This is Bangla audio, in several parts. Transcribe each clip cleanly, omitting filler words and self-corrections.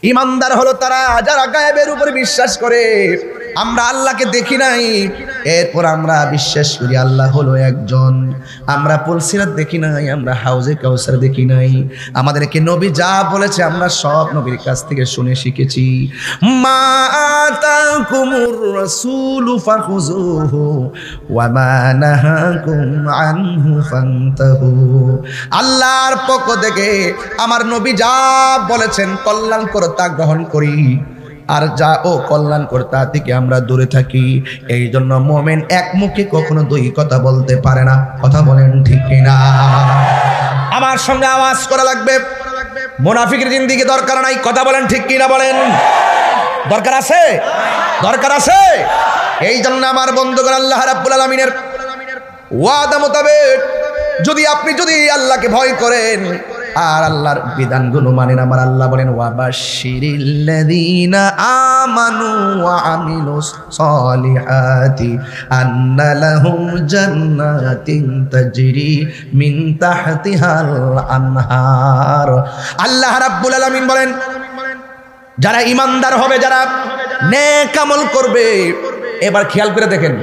ইমানদার হলো তারা যারা গায়েবের উপর বিশ্বাস করে। আমরা আল্লাহকে দেখি নাই, এরপর আমরা বিশ্বাস করি আল্লাহ হলো একজন। আমরা পুলসিরাত দেখি নাই, আমরা হাউজে কাউসার দেখি নাই। আমাদেরকে নবী যা বলেছে আমরা সব নবীর কাছ থেকে শুনে শিখেছি। মা আতাকুমুর রাসূলু ফাখুযুহু ওয়া মা নাহাকুম আনহু ফান্তাহু। আল্লাহর পক্ষ থেকে আমার নবী যা বলেছেন কল্যাণকর তা গ্রহণ করি, আর যা ও কল্যাণকর তা থেকে আমরা দূরে থাকি। এই জন্য মুমিন এক মুখে কখনো দুই কথা বলতে পারে না। কথা বলেন ঠিক কিনা? আমার সঙ্গে আওয়াজ করা লাগবে। মুনাফিকের জিন্দেগি দরকার নাই। কথা বলেন ঠিক কিনা? বলেন দরকার আছে? দরকার আছে। এই জন্য আমার বন্ধুগণ, আল্লাহ রাব্বুল আলামিনের ওয়াদা মোতাবেক যদি আপনি আল্লাহকে ভয় করেন আর আল্লাহর বিধানগুলো মানেন, আমার আল্লাহ বলেন ওয়াবাশশিরিল্লাযীনা আমানু ওয়া আমিলুস সলিহাতি আন্না লাহুম জান্নাতিন তাজরি মিন তাহতিহাল আনহার। আল্লাহ রাব্বুল আলামিন বলেন যারা ঈমানদার হবে, যারা নেক আমল করবে। এবার খেয়াল করে দেখেন,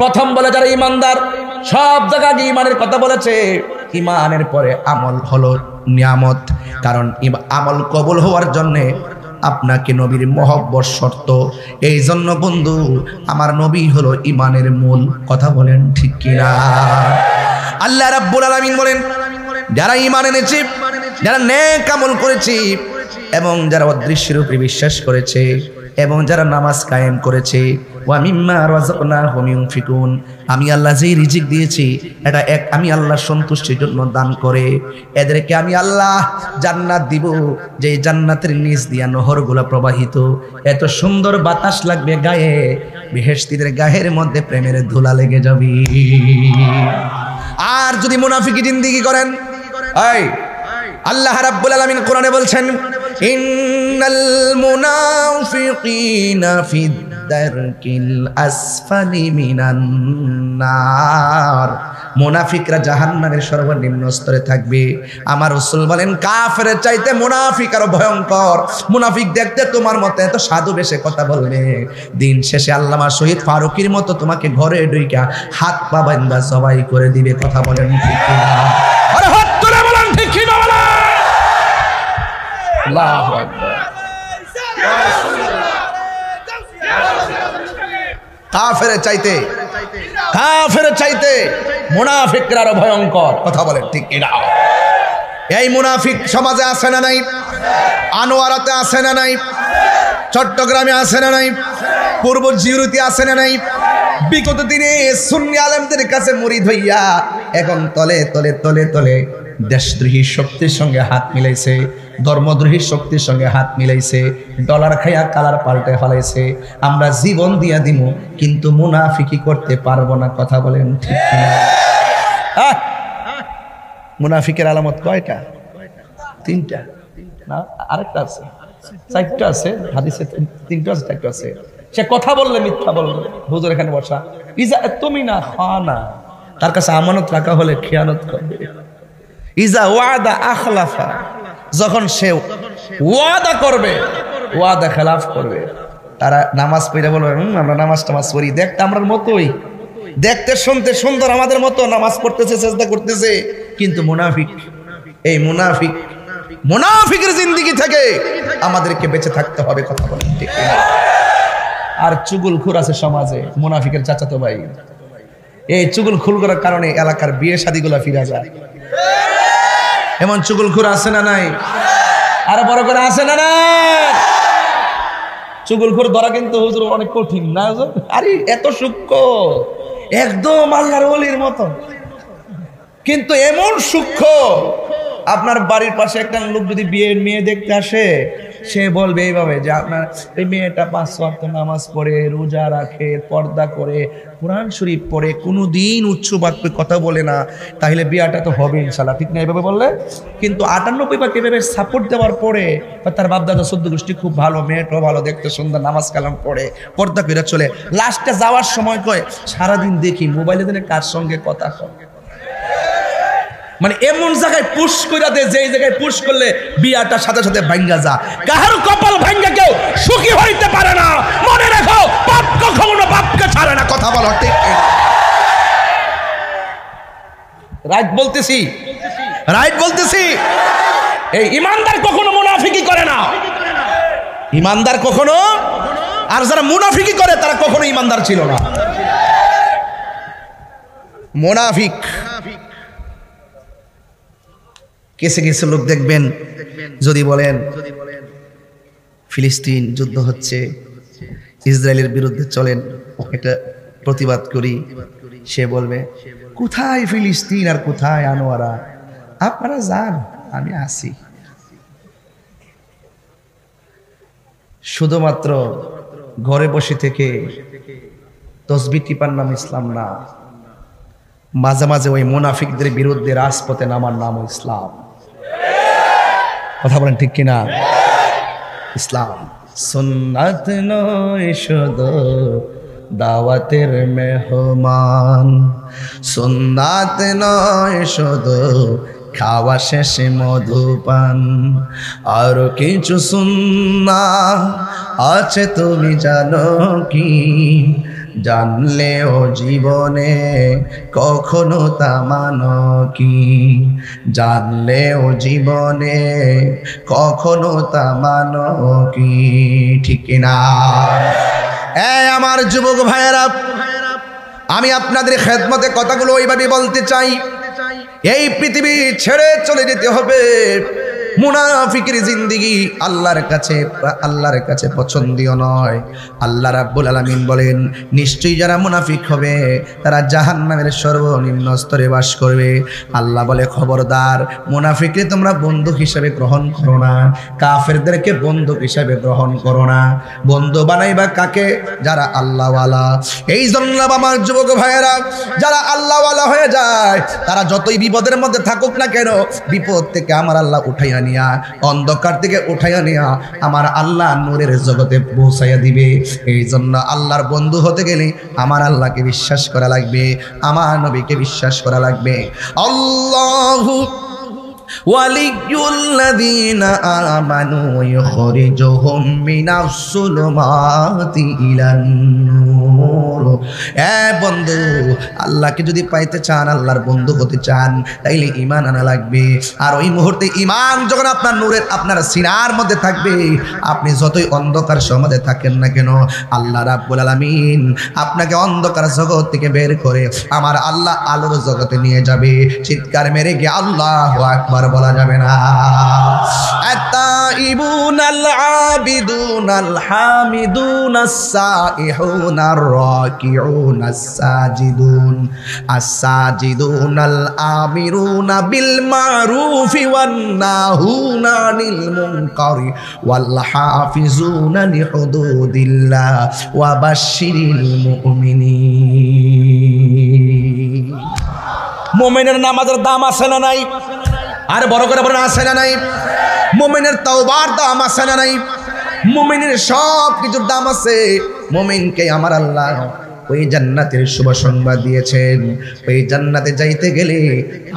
প্রথম বলে যারা ঈমানদার, সব জায়গায় ঈমানের কথা বলেছে। ঈমানের পরে আমল হলো নিয়ামত, কারণ আমল কবুল হওয়ার জন্যে আপনাকে নবীর মহব্বত শর্ত। এই জন্য বন্ধু, আমার নবী হলো ঈমানের মূল। কথা বলেন ঠিক কিনা? আল্লাহ রাব্বুল আলামিন বলেন যারা ঈমান এনেছে, যারা নেক আমল করেছে, এবং যারা অদৃশ্যের উপরে বিশ্বাস করেছে, এবং যারা নামাজ কায়েম করেছে, ওয়া মিম্মা রাযাকনাহুম ইউনফিকুন, আমি আল্লাহ যেই রিজিক দিয়েছি এটা আমি আল্লাহর সন্তুষ্টির জন্য দান করে এদেরকে আমি আল্লাহ জান্নাত দিব, যে জান্নাতের নিচ দিয়া নহরগুলো প্রবাহিত। এত সুন্দর বাতাস লাগবে গায়ে, বেহেশতীদের গায়ের মধ্যে প্রেমের ধুলা লেগে যাবে। আর যদি মুনাফিকি জিন্দেগি করেন, এই আল্লাহ রাব্বুল আলামিন কোরআনে বলছেন ইন্নাল মুনাফিকিনা ফিদ দারকিল আসফালি মিনান নার। মুনাফিকরা জাহান্নামের সর্বনিম্ন স্তরে থাকবে। আমার রাসূল বলেন কাফেরের চাইতে মুনাফিক আরো ভয়ঙ্কর। মুনাফিক দেখতে তোমার মতো এত সাধু বেশে কথা বলবে, দিন শেষে আল্লামা শহীদ ফারুকীর মতো তোমাকে ঘরে ঢুইকা হাত পা বাঁধা জবাই করে দিবে। কথা বলেন ঠিক কিনা? আরে হাত তুলে বলেন ঠিক কিনা? বলেন আল্লাহু আকবার। কাফেরের চাইতে মুনাফিকরা আরো ভয়ঙ্কর। কথা বলেন ঠিক কিনা? এই মুনাফিক সমাজে আছে না নাই? আনোয়ারাতে আছে না নাই? চট্টগ্রামে আছে না নাই? পূর্ব জিউরিতে আছে না নাই? বিগত দিনে সুন্নি আলেমদের কাছে মুরিদ হইয়া এখন তলে তলে তলে তলে দেশদ্রোহী শক্তির সঙ্গে হাত মিলাইছে, ধর্মদ্রোহী শক্তির সঙ্গে হাত মিলাইছে, ডলার খাইয়া কালার পাল্টে ফেলাইছে। আমরা জীবন দিয়া দিব কিন্তু মুনাফিকি করতে পারবো না। কথা বলেন ঠিক না? মুনাফিকের আলামত কয়টা? তিনটা না, আরেকটা আছে, চারটা আছে হাদিসে, তিনটা আছে, চারটা আছে। সে কথা বললে মিথ্যা বলবে। হুজুর এখানে বসা, ইজা তুমি না খানা, তার কাছে আমানত রাখা হলে খেয়ানত করবে। ইজা ওয়াদা আখলাফা, যখন সে ওয়াদা করবে ওয়াদা খেলাফ করবে। তারা নামাজ পড়ে বলবে আমরা নামাজ পড়ি, দেখতে আমরার মতোই, দেখতে শুনতে সুন্দর আমাদের মতো, নামাজ পড়তেছে, সেজদা করতেছে, কিন্তু মুনাফিক। এই মুনাফিকের জিন্দেগি থেকে আমাদেরকে বেঁচে থাকতে হবে। কথা বলেন ঠিক না? আর চুগলখোর আছে সমাজে, মুনাফিকের চাচাতো ভাই। এই চুগলখোর করার কারণে এলাকার বিয়ে শাদীগুলা ফিরে যায়। এমন চুগলখোর আছে না নাই? আরো বড় করে আছে না নাই? চুগলখোর ধরা কিন্তু হুজুর অনেক কঠিন না হুজুর? আরে এত সূক্ষ্ম, একদম আল্লাহর ওলির মতো, কিন্তু এমন সূক্ষ্ম। আপনার বাড়ির পাশে একটা লোক যদি বিয়ের মেয়ে দেখতে আসে, সে বলবে এইভাবে যে আপনার এই মেয়েটা 5 ওয়াক্ত নামাজ পড়ে, রোজা রাখে, পর্দা করে, কোরআন শরীফ পড়ে, কোনোদিন উচ্চ বাক্যে কথা বলে না, তাহলে বিয়াটা তো হবে ইনশাল্লাহ, ঠিক না? এইভাবে বললে কিন্তু 98% এভাবে সাপোর্ট দেওয়ার পরে তার বাপদাদা 14 গোষ্ঠী খুব ভালো, মেয়েটাও ভালো, দেখতে সুন্দর, নামাজ কালাম পড়ে, পর্দা করে চলে। লাস্টে যাওয়ার সময় কয় সারাদিন দেখি মোবাইলে দিনে কার সঙ্গে কথা কয়। মানে এমন জায়গায় পুশ কইরা দে যেই জায়গায় পুশ করলে বিয়াটা সাথে সাথে ভাঙ্গা যা। কাহার কপাল ভাঙ্গা কেউ সুখী হইতে পারে না। মনে রাখো, পাপ কখনো বাপকে ছাড়ে না। কথা বলো ঠিক রাইট বলতেছি, রাইট বলতেছি। এই ইমানদার কখনো মুনাফিকি করে না, ইমানদার কখনো। আর যারা মুনাফিকি করে তারা কখনো ইমানদার ছিল না। মুনাফিক কিছু কিছু লোক দেখবেন, যদি বলেন ফিলিস্তিন যুদ্ধ হচ্ছে, ইসরায়েলের বিরুদ্ধে চলেন এটা প্রতিবাদ করি, সে বলবে কোথায় ফিলিস্তিন আর কোথায় আনোয়ারা, আপনারা যান আমি আসি। শুধুমাত্র ঘরে বসে থেকে তসবিহ টিপার নাম ইসলাম না, মাঝে মাঝে ওই মুনাফিকদের বিরুদ্ধে রাজপথে নামার নাম ইসলাম। কথা বলেন ঠিক কিনা? ইসলাম সুন্নাত নয় শুধু দাওয়াতের মেহমান, সুন্নাত নয় শুধু খাওয়া শেষে মধুপান, আর কিছু সুন্নাহ আছে তুমি জানো কি? জানলেও জীবনে কখনো তা মানো কি? জানলেও জীবনে কখনো তা মানো কি? ঠিক না? আমার যুবক ভাইয়েরা, আমি আপনাদের খেদমতে কথাগুলো ওইভাবে বলতে চাই। এই পৃথিবী ছেড়ে চলে যেতে হবে। মুনাফিকের জিন্দেগি আল্লাহর কাছে পছন্দীয় নয়। আল্লাহ রাব্বুল আলামিন বলেন, নিশ্চয়ই যারা মুনাফিক হবে তারা জাহান্নামের সর্বনিম্ন স্তরে বাস করবে। আল্লাহ বলে, খবরদার মুনাফিককে তোমরা বন্ধু হিসেবে গ্রহণ করো না, কাফেরদেরকে বন্ধু হিসেবে গ্রহণ করো না। বন্ধু বানাইবা কাকে? যারা আল্লাহওয়ালা। এই জন্য আমার যুবক ভাইয়েরা, যারা আল্লাহওয়ালা হয়ে যায় তারা যতই বিপদের মধ্যে থাকুক না কেন, বিপদ থেকে আমার আল্লাহ উঠাইয়া নিয়া, অন্ধকার থেকে উঠাইয়া নিয়া আমার আল্লাহ নূরের জগতে পৌঁছাইয়া দিবে। এই জন্য আল্লাহর বন্ধু হতে গেলে আমার আল্লাহকে বিশ্বাস করা লাগবে, আমার নবীকে বিশ্বাস করা লাগবে। আল্লাহু ওয়ালিয়ুল্লাযীনা আমানু ইখরিজুহুম মিনাস সুলুমাতি ইলান নূর। বন্ধু, আল্লাহকে যদি পাইতে চান, আল্লাহর বন্ধু হতে চান, তাইলে ঈমান আনা লাগবে। আর ওই মুহূর্তে ঈমান যখন আপনার নূরের আপনার সিনার মধ্যে থাকবে, আপনি যতই অন্ধকার সমাজে থাকেন না কেন, আল্লাহ রাব্বুল আলামিন আপনাকে অন্ধকার জগৎ থেকে বের করে আমার আল্লাহ আলোর জগতে নিয়ে যাবে। চিৎকার মেরে গিয়ে আল্লাহু আকবার বলা যাবে না। আতাইবুনাল আবিদুনাল হামিদুনাস সাইহুনার রাকিউনাস সাজিদুন আস-সাজিদুনাল আমিরুনা বিল মারুফি ওয়ান নাহুনা আনিল মুনকারি ওয়াল হাফিজুনা লিহুদুদিল্লাহ ওয়া বাশশিরিল মুমিনিন। মুমিনের নামাজের দাম আছে না নাই? আর বড় করে বলেন, আছে না নাই? মুমিনের তাওবার দাম আছে না নাই? মুমিনের সব কিছুর দাম আছে। মুমিনকে আমার আল্লাহ ওই জান্নাতের শুভ সংবাদ দিয়েছেন। ওই জান্নাতে যাইতে গেলে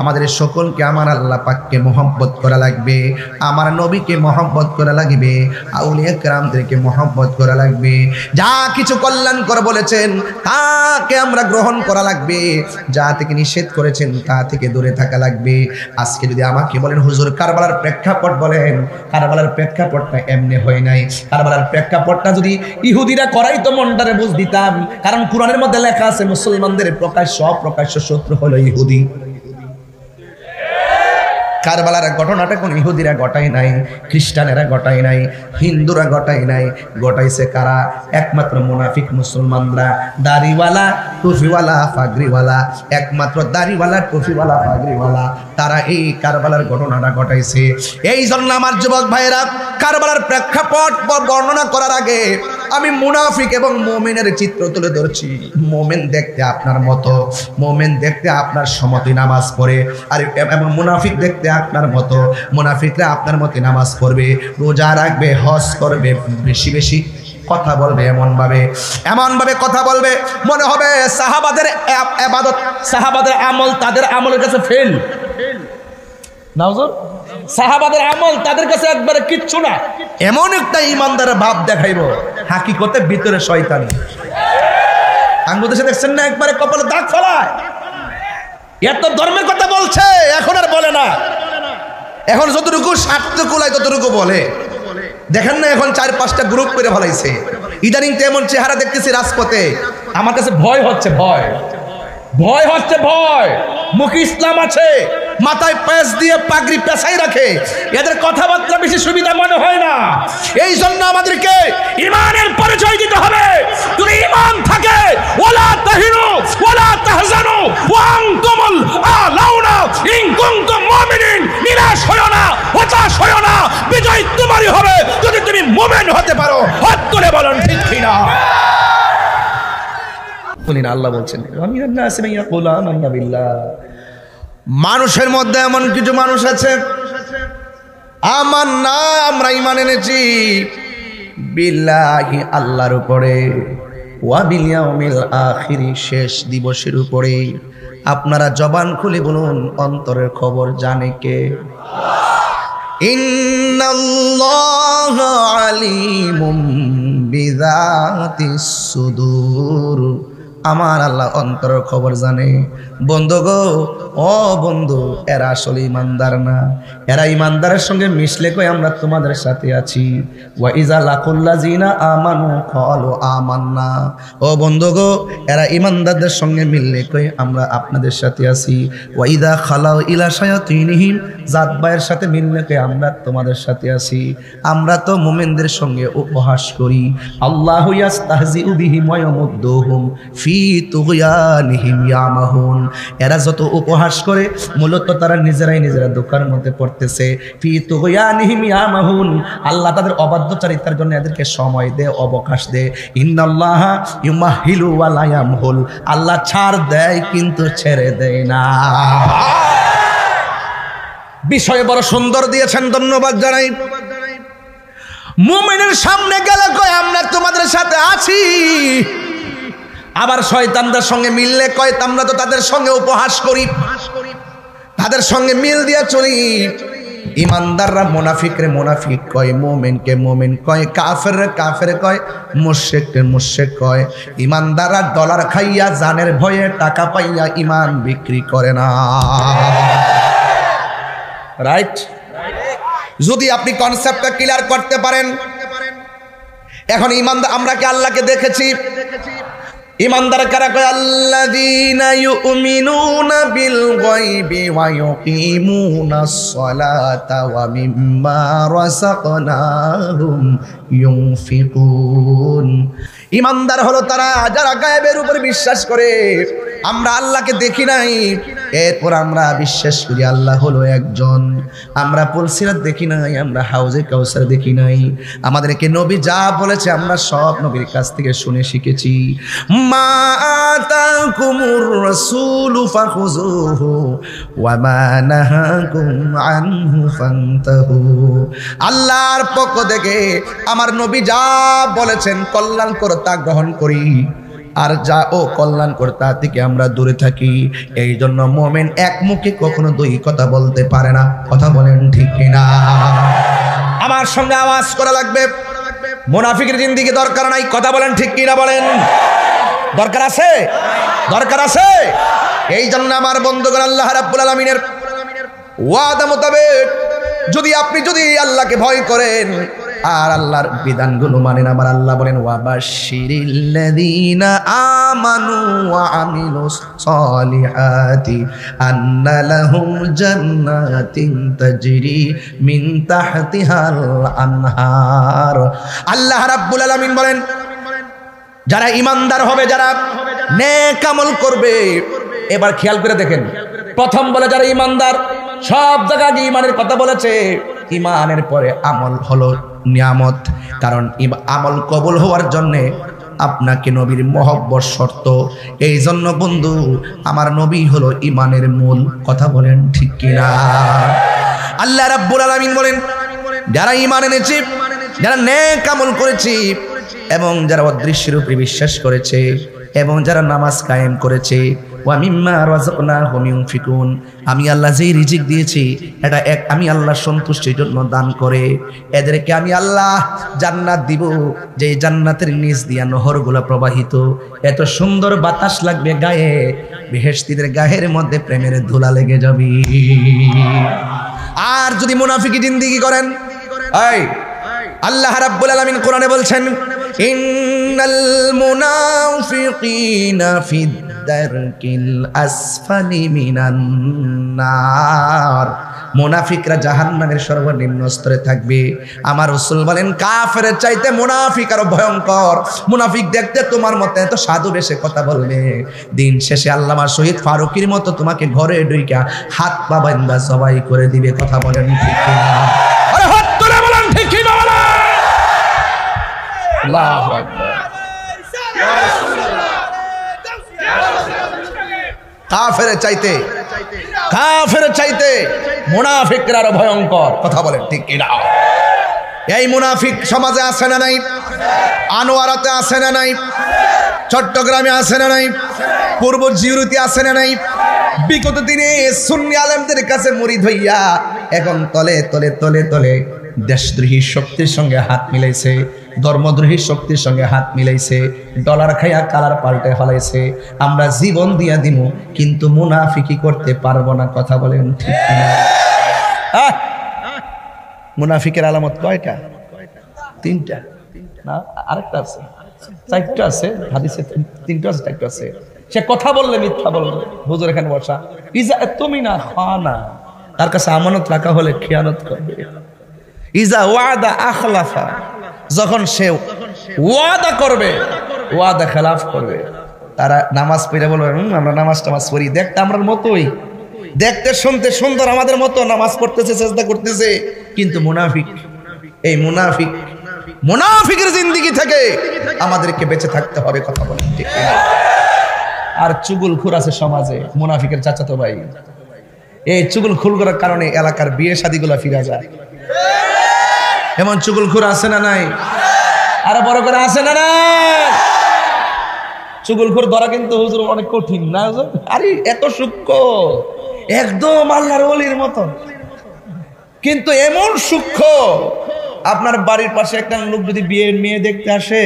আমাদের সকলকে আমার আল্লাহ পাককে মহব্বত করা লাগবে, আমার নবীকে মহব্বত করা লাগবে, আউলিয়া কেরামদেরকে মহব্বত করা লাগবে। যা কিছু কল্যাণ করে বলেছেন তাকে আমরা গ্রহণ করা লাগবে, যা থেকে নিষেধ করেছেন তা থেকে দূরে থাকা লাগবে। আজকে যদি আমাকে বলেন হুজুর কারবালার প্রেক্ষাপট বলেন, কারবালার প্রেক্ষাপটটা এমনি হয় নাই। কারবালার প্রেক্ষাপটটা যদি ইহুদিরা করাই তো মনটারে বুঝ দিতাম। কারণ কোরআনের মধ্যে লেখা আছে মুসলমানদের প্রকাশ্য অপ্রকাশ্য শত্রু হলো ইহুদি। কারবালার ঘটনাটা কোন ইহুদিরা ঘটায় নাই, খ্রিস্টানেরা ঘটায় নাই, হিন্দুরা ঘটায় নাই, ঘটাইছে কারা? একমাত্র মুনাফিক মুসলমানরা, দাড়িওয়ালা টুপিওয়ালা পাগড়িওয়ালা, একমাত্র দাড়িওয়ালা টুপিওয়ালা পাগড়িওয়ালা, তারা এই কারবালার ঘটনাটা ঘটাইছে। এই জন্য আমার যুবক ভাইয়েরা, কারবালার প্রেক্ষাপট বর্ণনা করার আগে আমি মুনাফিক এবং মুমিনের চিত্র তুলে ধরছি। মুমিন দেখতে আপনার মতো, মুমিন দেখতে আপনার সমতি নামাজ পড়ে, আর এবং মুনাফিক দেখতে আপনার মতো। মুনাফিকরা আপনার মতো নামাজ পড়বে, রোজা রাখবে, হজ করবে, বেশি বেশি কথা বলবে, এমন ভাবে কথা বলবে মনে হবে সাহাবাদের ইবাদত, সাহাবাদের আমল তাদের আমলের কাছে ফেল। নাউজুর সাহাবাদের আমল তাদের কাছে একবারে কিচ্ছু না, এমন একটা ইমানদারের ভাব দেখাইবো হাকিকতে ভিতরে শয়তানি। আঙ্গুল দেশে দেখছেন না একবারে কপালে দাগ ফলায়, এত ধর্মের কথা বলছে এখন আর বলে না, এখন যতটুকু স্বার্থ কুলায় ততটুকু বলে। দেখেন না এখন 4-5টা গ্রুপ করে ফেলাইছে, ইদানিং তো এমন চেহারা দেখতেছি রাজপথে, আমার কাছে ভয় হচ্ছে, ভয় হচ্ছে, ভয়। মুখে ইসলাম আছে, মাথায় প্যাচ দিয়ে পাগড়ি পেছাই রাখে, এদের কথাবার্তা বেশি সুবিধা মনে হয় না। এই জন্য আমাদেরকে ইমানের পরিচয় দিতে হবে। যদি ইমান থাকে, ওয়ালা তাহিনু ওয়ালা তাহজানু ওয়া আনতুমুল আলাউনা ইন কুনতুম মুমিনিন। নিরাশ হয়ো না, হতাশ হয়ো না, বিজয় তোমারই হবে যদি তুমি মুমিন হতে পারো। হাত তুলে বলেন ঠিক কিনা? আল্লাহ বলছেন মানুষের মধ্যে এমন কিছু মানুষ আছে আমার না আমরা ঈমান এনেছি বিল্লাহি আল্লাহর উপরে, ওয়া বিল ইয়াউমিল আখির শেষ দিবসের উপরে। আপনারা জবান খুলে বলুন অন্তরের খবর জানে কে? ইন্নাল্লাহা আলিমুম বিযাতিস সুদূর। আমার আল্লাহ অন্তরের খবর জানে। বন্ধু গো, ও বন্ধু, এরা আসলে ইমানদার না, এরা ইমানদারের সঙ্গে মিশলে কই আমরা তোমাদের সাথে আছি। ওয়া ইযা লাকুল্লাযিনা আমানু ক্বালু আমান্না। ও বন্ধু গো, এরা ইমানদারদের সঙ্গে মিললে কই আমরা আপনাদের সাথে আছি। ওয়া ইযা খালাউ ইলা শায়াতিনহিম, জাত ভাইয়ের সাথে মিললে কই আমরা তোমাদের সাথে আছি। আমরা তো মুমিনদের সঙ্গে উপহাস করি। আল্লাহু ইয়াস্তাহজিউ বিহিম ওয়া ইয়ামুদ্দুহুম ফি তুগয়ানিহিম ইয়ামাহুন। এরা যত উপহাস করে মূলত তারা নিজেরা দোকানের মধ্যে পড়তেছে। ফি তুগয়ানিহিম ইয়ামাহুন, আল্লাহ তাদের অবাধ্যচারিতার জন্য এদেরকে সময় দেয়, অবকাশ দেয়। ইন্নাল্লাহা ইউমাহিলু ওয়া লা ইয়ামহুল, আল্লাহ ছাড় দেয় কিন্তু ছেড়ে দেয় না। বিষয় বড় সুন্দর দিয়েছেন, ধন্যবাদ জানাই। মুমিনের সামনে গেলে কয় আমরা তোমাদের সাথে আছি, আবার শয়তানদের সঙ্গে মিললে কয় আমরা তো তাদের সঙ্গে উপহাস করি, তাদের সঙ্গে মিল দিয়ে চলি। ইমানদাররা মুনাফিকরে মুনাফিক কয়, মুমিনকে মুমিন কয়, কাফেররে কাফের কয়, মুশরিককে মুশরিক কয়। ইমানদাররা ডলার খাইয়া জানের ভয়ে টাকা পাইয়া ইমান বিক্রি করে না। রাইট? যদি আপনি কনসেপ্টটা ক্লিয়ার করতে পারেন। এখন ইমানদার, আমরা কি আল্লাহকে দেখেছি? ইমানদার কারা কয়? আল্লাযীনা ইউমিনুনা বিল গায়বি ওয়া ইউকিমুনাস সালাতা ওয়া মিম্মা রাযাকনাহুম ইউনফিকুন। ইমানদার হলো তারা যারা গায়েবের উপর বিশ্বাস করে। আমরা আল্লাহকে দেখি নাই, এরপর আমরা বিশ্বাস করি আল্লাহ হলো একজন। আমরা পুলসিরাত দেখি নাই, আমরা হাউজে কাউসার দেখি নাই। আমাদেরকে নবী যা বলেছে আমরা সব নবীর কাছ থেকে শুনে শিখেছি। মা আতাকুমুর রাসূলু ফাখুযুহু ওয়া মা নাহাকুম আনহু ফান্তাহু। আল্লাহর পক্ষ থেকে আমার নবী যা বলেছেন কল্যাণকর তা গ্রহণ করি, আর যা ও কল্যাণকর তা থেকে আমরা দূরে থাকি। এই জন্য মুমিন এক মুখে কখনো দুই কথা বলতে পারে না। কথা বলেন ঠিক কিনা? আমার সঙ্গে আওয়াজ করা লাগবে। মুনাফিকের জিন্দেগি দরকার নাই। কথা বলেন ঠিক কিনা? বলেন দরকার আছে? দরকার আছে। এই জন্য আমার বন্ধুগণ, আল্লাহ রাব্বুল আলামিনের ওয়াদা মোতাবেক যদি আপনি আল্লাহকে ভয় করেন আর আল্লাহর বিধানগুলো মানেন, আমার আল্লাহ বলেন ওয়াবাশশিরিল্লাযীনা আমানু ওয়া আমিলুস সলিহাতি আন্না লাহুম জান্নাতিন তাজরি মিন তাহতিহাল আনহার। আল্লাহ রাব্বুল আলামিন বলেন যারা ঈমানদার হবে, যারা নেক আমল করবে। এবার খেয়াল করে দেখেন, প্রথম বলে যারা ঈমানদার, সব জায়গায় ঈমানের কথা বলেছে। ঈমানের পরে আমল হলো নিয়ামত, কারণ আমল কবুল হওয়ার জন্য আপনাকে নবীর মহব্বত শর্ত। এই জন্য বন্ধু, আমার নবী হলো ঈমানের মূল। কথা বলেন ঠিক কিনা? আল্লাহ রাব্বুল আলামিন বলেন যারা ঈমান এনেছে, যারা নেক আমল করেছে, এবং যারা অদৃশ্যের উপরে বিশ্বাস করেছে, এবং যারা নামাজ কায়েম করেছে, ওয়া মিম্মা রাযাকনাহুম ইউনফিকুন, আমি আল্লাহ যেই রিজিক দিয়েছি এটা আমি আল্লাহর সন্তুষ্টির জন্য দান করে এদেরকে আমি আল্লাহ জান্নাত দিব, যে জান্নাতের নিচ দিয়া নহরগুলো প্রবাহিত, এত সুন্দর বাতাস লাগবে গায়ে, বেহেশতীদের গায়ের মধ্যে প্রেমের ধুলা লেগে যাবে। আর যদি মুনাফিকি জিন্দেগি করেন, এই আল্লাহ রাব্বুল আলামিন কোরআনে বলছেন, ইন্নাল মুনাফিকিনা ফিদ দারকিল আসফালি মিনান নার, মুনাফিকরা জাহান্নামের সর্বনিম্ন স্তরে থাকবে। আমার রাসূল বলেন কাফেরের চাইতে মুনাফিক আরো ভয়ঙ্কর। মুনাফিক দেখতে তোমার মতো এত সাধু বেশে কথা বলবে, দিন শেষে আল্লামা শহীদ ফারুকীর মতো তোমাকে ঘরে ঢুইকা হাত পা বাঁধা জবাই করে দিবে। কথা বলেন ঠিক কিনা? আরে হাত তুলে বলেন ঠিক কিনা বলেন। আল্লাহু আকবার। কাফের চাইতে মুনাফিকরা আরো ভয়ঙ্কর। কথা বলেন ঠিক কিনা? এই মুনাফিক সমাজে আছে না নাই? আনোয়ারাতে আছে না নাই? চট্টগ্রামে আছে না নাই? পূর্ব জিউরিতে আছে না নাই? বিগত দিনে সুন্নি আলেমদের কাছে মুরিদ হইয়া এখন তলে তলে তলে তলে দেশদ্রোহী শক্তির সঙ্গে হাত মিলাইছে, ধর্মদ্রোহী শক্তির সঙ্গে হাত মিলাইছে, ডলার খাইয়া কালার পাল্টে ফেলাইছে। আমরা জীবন দিয়া দিব কিন্তু মুনাফিকি করতে পারবো না। কথা বলেন ঠিক না? মুনাফিকের আলামত কয়টা? তিনটা না, আরেকটা আছে, চারটা আছে হাদিসে, তিনটা আছে, চারটা আছে। সে কথা বললে মিথ্যা বলবে। হুজুর এখানে বসা, ইজা তুমি না খানা, তার কাছে আমানত রাখা হলে খেয়ানত করবে। ইজা ওয়াদা আখলাফা, যখন সে ওয়াদা করবে ওয়াদা খেলাফ করবে। তারা নামাজ পড়ে বলবে আমরা নামাজ টামাজ পড়ি, দেখতে আমরা মতোই, দেখতে শুনতে সুন্দর আমাদের মতো, নামাজ পড়তেছে সেজদা করতেছে, কিন্তু মুনাফিক। এই মুনাফিকের জিন্দেগি থেকে আমাদেরকে বেঁচে থাকতে হবে। কথা বলেন ঠিক কিনা? আর চুগলখোর আছে সমাজে, মুনাফিকের চাচাতো ভাই। এই চুগলখোর করার কারণে এলাকার বিয়ে শাদীগুলা ফিরে যায়। এমন চুগলখোর আছে না নাই? আরে বড় করে আছে না নাই? চুগলখোর ধরা কিন্তু হুজুর অনেক কঠিন না? আরে এত সূক্ষ্ম, একদম আল্লাহর ওলির মতন, কিন্তু এমন সূক্ষ্ম। আপনার বাড়ির পাশে একটা লোক যদি বিয়ের মেয়ে দেখতে আসে,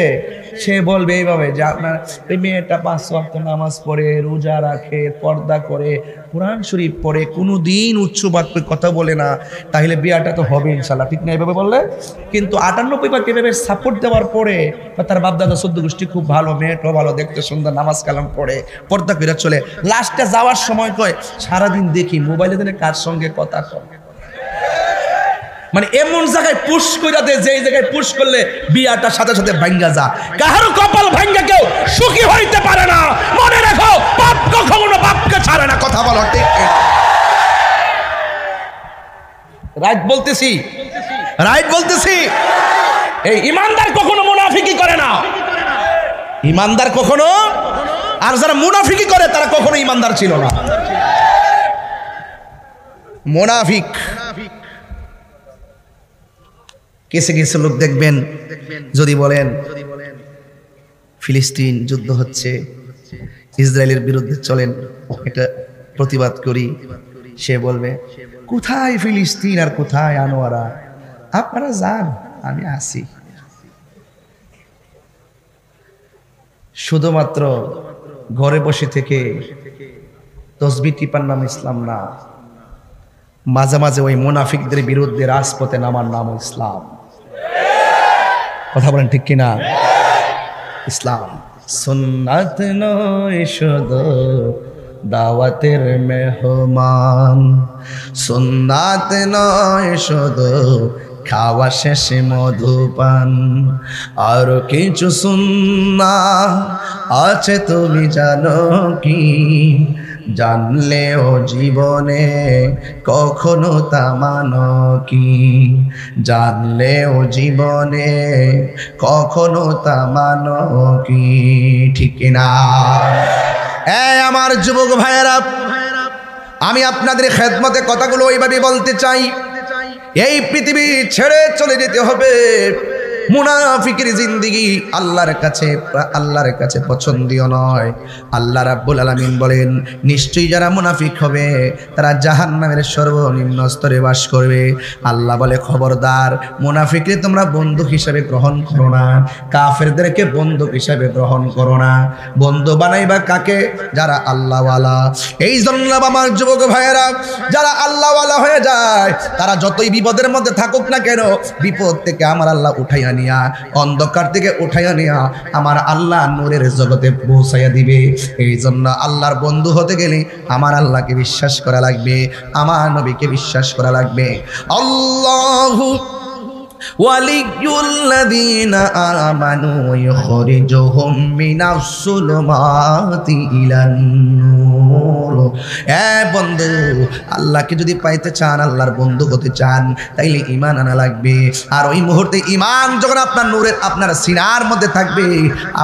সে বলবে এইভাবে যে আপনার এই মেয়েটা 5 ওয়াক্ত নামাজ পড়ে, রোজা রাখে, পর্দা করে, কোরআন শরীফ পড়ে, কোনোদিন উচ্চ বাক্যে কথা বলে না, তাহলে বিয়েটা তো হবে ইনশাল্লাহ। ঠিক না? এইভাবে বললে কিন্তু 98 এভাবে সাপোর্ট দেওয়ার পরে তার বাপদাদা 14 গোষ্ঠী খুব ভালো, মেয়েটাও ভালো, দেখতে সুন্দর, নামাজ কালাম পড়ে, পর্দা করে চলে, লাস্টে যাওয়ার সময় কয় সারাদিন দেখি মোবাইলে দিনে কার সঙ্গে কথা কয়। মানে এমন জায়গায় পুশ করে দেয়, যেই জায়গায় পুশ করলে বিয়াটার সাথে সাথে ভাঙ্গা যা। কাহারও কপাল ভাঙ্গা কেউ সুখী হইতে পারে না। মনে রাখো, পাপ কখনো বাপকে ছাড়ে না। কথা বলো ঠিক? রাইট বলতেছি, রাইট বলতেছি। এই ইমানদার কখনো মুনাফিকি করে না, ইমানদার কখনো। আর যারা মুনাফিকি করে তারা কখনো ইমানদার ছিল না। মুনাফিক কিছু কিছু লোক দেখবেন, যদি বলেন ফিলিস্তিন যুদ্ধ হচ্ছে, ইসরায়েলের বিরুদ্ধে চলেন এটা প্রতিবাদ করি, সে বলবে কোথায় ফিলিস্তিন আর কোথায় আনোয়ারা, আপনারা যান, আমি আসি। শুধুমাত্র ঘরে বসে থেকে তসবিহ টিপার নাম ইসলাম না, মাঝে মাঝে ওই মুনাফিকদের বিরুদ্ধে রাজপথে নামার নাম ইসলাম। কথা বলেন ঠিক কিনা? ইসলাম সুন্নাত নয় শুধু দাওয়াতের মেহমান, সুন্নাত নয় শুধু খাওয়া শেষে মধুপান, আর কিছু সুন্নাহ আছে তুমি জানো কি? জানলেও জীবনে কখনো তা মানো কি? জানলেও জীবনে কখনো তা মানো কি? ঠিক না? আমার যুবক ভাইয়েরা, আমি আপনাদের খেদমতে কথাগুলো ওইভাবে বলতে চাই। এই পৃথিবী ছেড়ে চলে যেতে হবে, মুনাফিকের জিন্দেগি আল্লাহর কাছে পছন্দনীয় নয়। আল্লাহ রাব্বুল আলামিন বলেন, নিশ্চয়ই যারা মুনাফিক হবে তারা জাহান্নামের সর্বনিম্ন স্তরে বাস করবে। আল্লাহ বলে, খবরদার, মুনাফিককে তোমরা বন্ধু হিসেবে গ্রহণ করো না, কাফেরদেরকে বন্ধু হিসেবে গ্রহণ করো না। বন্ধু বানাইবা কাকে? যারা আল্লাহওয়ালা। এই জন্য আমার যুবক ভাইয়েরা, যারা আল্লাহওয়ালা হয়ে যায় তারা যতই বিপদের মধ্যে থাকুক না কেন, বিপদ থেকে আমার আল্লাহ উঠাইয়া নিয়া, অন্ধকার থেকে উঠাইয়া নিয়া আমার আল্লাহ নূরের জগতে পৌঁছাইয়া দিবে। এই জন্য আল্লাহর বন্ধু হতে গেলে আমার আল্লাহকে বিশ্বাস করা লাগবে, আমার নবীকে বিশ্বাস করা লাগবে। আল্লাহু ওয়ালিয়ুল্লাযীনা আমানু ইখরিজুহুম মিনাস সুলুমাতি ইলান নূর। বন্ধু, আল্লাহকে যদি পাইতে চান, আল্লাহর বন্ধু হতে চান, তাইলে ঈমান আনা লাগবে। আর ওই মুহূর্তে ঈমান যখন আপনার নূরের আপনার সিনার মধ্যে থাকবে,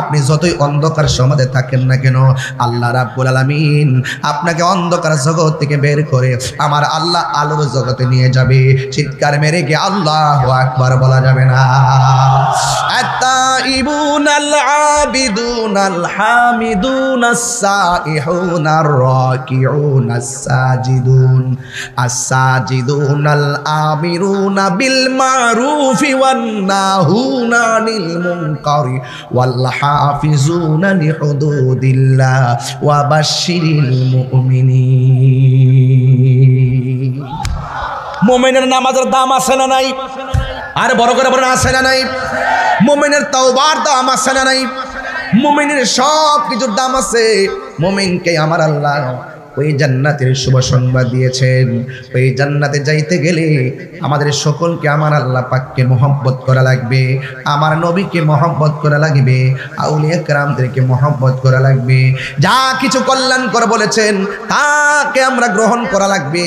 আপনি যতই অন্ধকার সমাজে থাকেন না কেন, আল্লাহ রাব্বুল আলামিন আপনাকে অন্ধকার জগৎ থেকে বের করে আমার আল্লাহ আলোর জগতে নিয়ে যাবে। চিৎকার মেরে গিয়ে আল্লাহু আকবার বলা যাবে না। আত-তাইবুনাল আবিদুনাল হামিদুনাস সাইহুনার রাকিউনাস সাজিদুন আস-সাজিদুনাল আমিরুনা বিল মারুফি ওয়ান নাহুনা আনিল মুনকারি ওয়াল হাফিজুনা লিহুদুদিল্লাহ ওয়া বাশশিরিল মুমিনিন। মুমিনের নামাজের দাম আছে না নাই? আর বড় করে বলেন, আছে না নাই? মুমিনের তাওবার দাম আছে না নাই? মুমিনের সব কিছুর দাম আছে। মুমিনকে আমার আল্লাহ ওই জান্নাতের শুভ সংবাদ দিয়েছেন। ওই জান্নাতে যাইতে গেলে আমাদের সকলকে আমার আল্লাহ পাককে মহব্বত করা লাগবে, আমার নবীকে মহব্বত করা লাগবে, আউলিয়া কেরামদেরকে মহব্বত করা লাগবে। যা কিছু কল্যাণকর বলেছেন তাকে আমরা গ্রহণ করা লাগবে,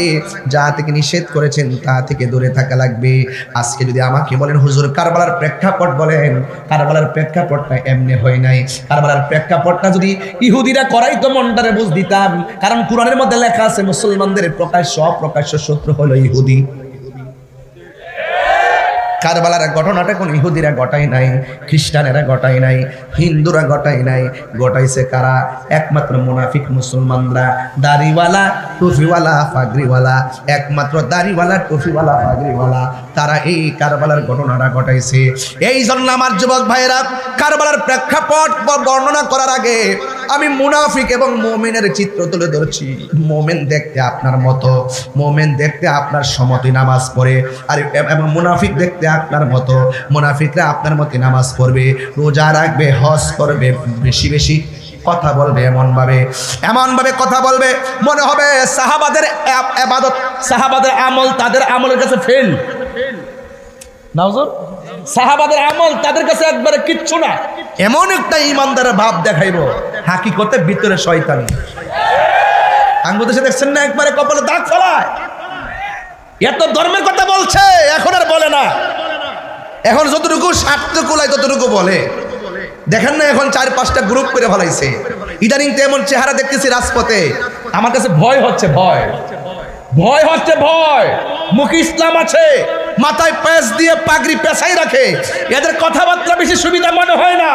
যা থেকে নিষেধ করেছেন তা থেকে দূরে থাকা লাগবে। আজকে যদি আমাকে বলেন, হুজুর কারবালার প্রেক্ষাপট বলেন, কারবালার প্রেক্ষাপটটা এমনি হয় নাই। কারবালার প্রেক্ষাপটটা যদি ইহুদিরা করাই তো মনটারে বুঝ দিতাম। কারণ কুরআনের মধ্যে লেখা আছে, মুসলমানদের প্রকাশ্য শত্রু হলো ইহুদি। কারবালার ঘটনাটা কোন ইহুদিরা ঘটায় নাই, খ্রিস্টানেরা ঘটায় নাই, হিন্দুরা ঘটায় নাই, ঘটাইছে কারা? একমাত্র মুনাফিক মুসলমানরা, দাড়িওয়ালা টুপিওয়ালা পাগড়িওয়ালা, একমাত্র দাড়িওয়ালা টুপিওয়ালা পাগড়িওয়ালা, তারা এই কারবালার ঘটনাটা ঘটাইছে। এই জন্য আমার যুবক ভাইয়েরা, কারবালার প্রেক্ষাপট বর্ণনা করার আগে আমি মুনাফিক এবং মুমিনের চিত্র তুলে ধরছি। মুমিন দেখতে আপনার মতো, মুমিন দেখতে আপনার সমতি নামাজ পড়ে, আর এবং মুনাফিক দেখতে আপনার মতো, মুনাফিকরা আপনার মতো নামাজ পড়বে, রোজা রাখবে, হজ করবে, বেশি বেশি কথা বলবে, এমন ভাবে কথা বলবে মনে হবে সাহাবাদের ইবাদত, সাহাবাদের আমল তাদের আমলের কাছে ফেল। নাউজুর, সাহাবাদের আমল তাদের কাছে একবারে কিচ্ছু না, এমন একটা ইমানদারের ভাব দেখাইবো, হাকিকতে ভিতরে শয়তানি। বাংলাদেশে দেখছেন না, একবারে কপালে দাগ ফেলায়। এত ধর্মের কথা বলছে, এখন আর বলে না। এখন যতটুকু স্বার্থ কুলায় ততটুকু বলে। দেখেন না, এখন 4-5টা গ্রুপ করে ফেলাইছে। ইদানিং তো এমন চেহারা দেখতেছি রাজপথে, আমার কাছে ভয় হচ্ছে। মুখে ইসলাম আছে, মাথায় পেঁচ দিয়ে পাগড়ি পেঁচাই রাখে, এদের কথাবার্তা বেশি সুবিধা মনে হয় না।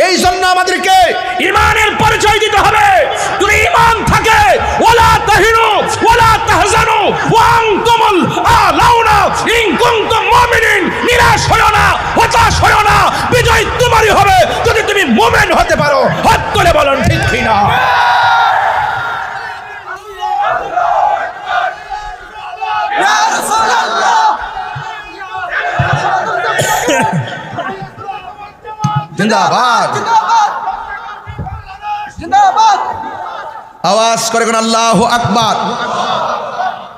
এই জন্য আমাদেরকে ঈমানের পরিচয় দিতে হবে। যদি ঈমান থাকে, ওয়ালা তাহিনু ওয়ালা তাহজানু ওয়া আনতুমুল আলাউনা ইন কুনতুম মুমিনিন। নিরাশ হয়ো না, হতাশ হয়ো না, বিজয় তোমারই হবে যদি তুমি মুমিন হতে পারো। হাত তুলে বলুন ঠিক কিনা? জিন্দাবাদ, আওয়াজ করে কোন আল্লাহু আকবার।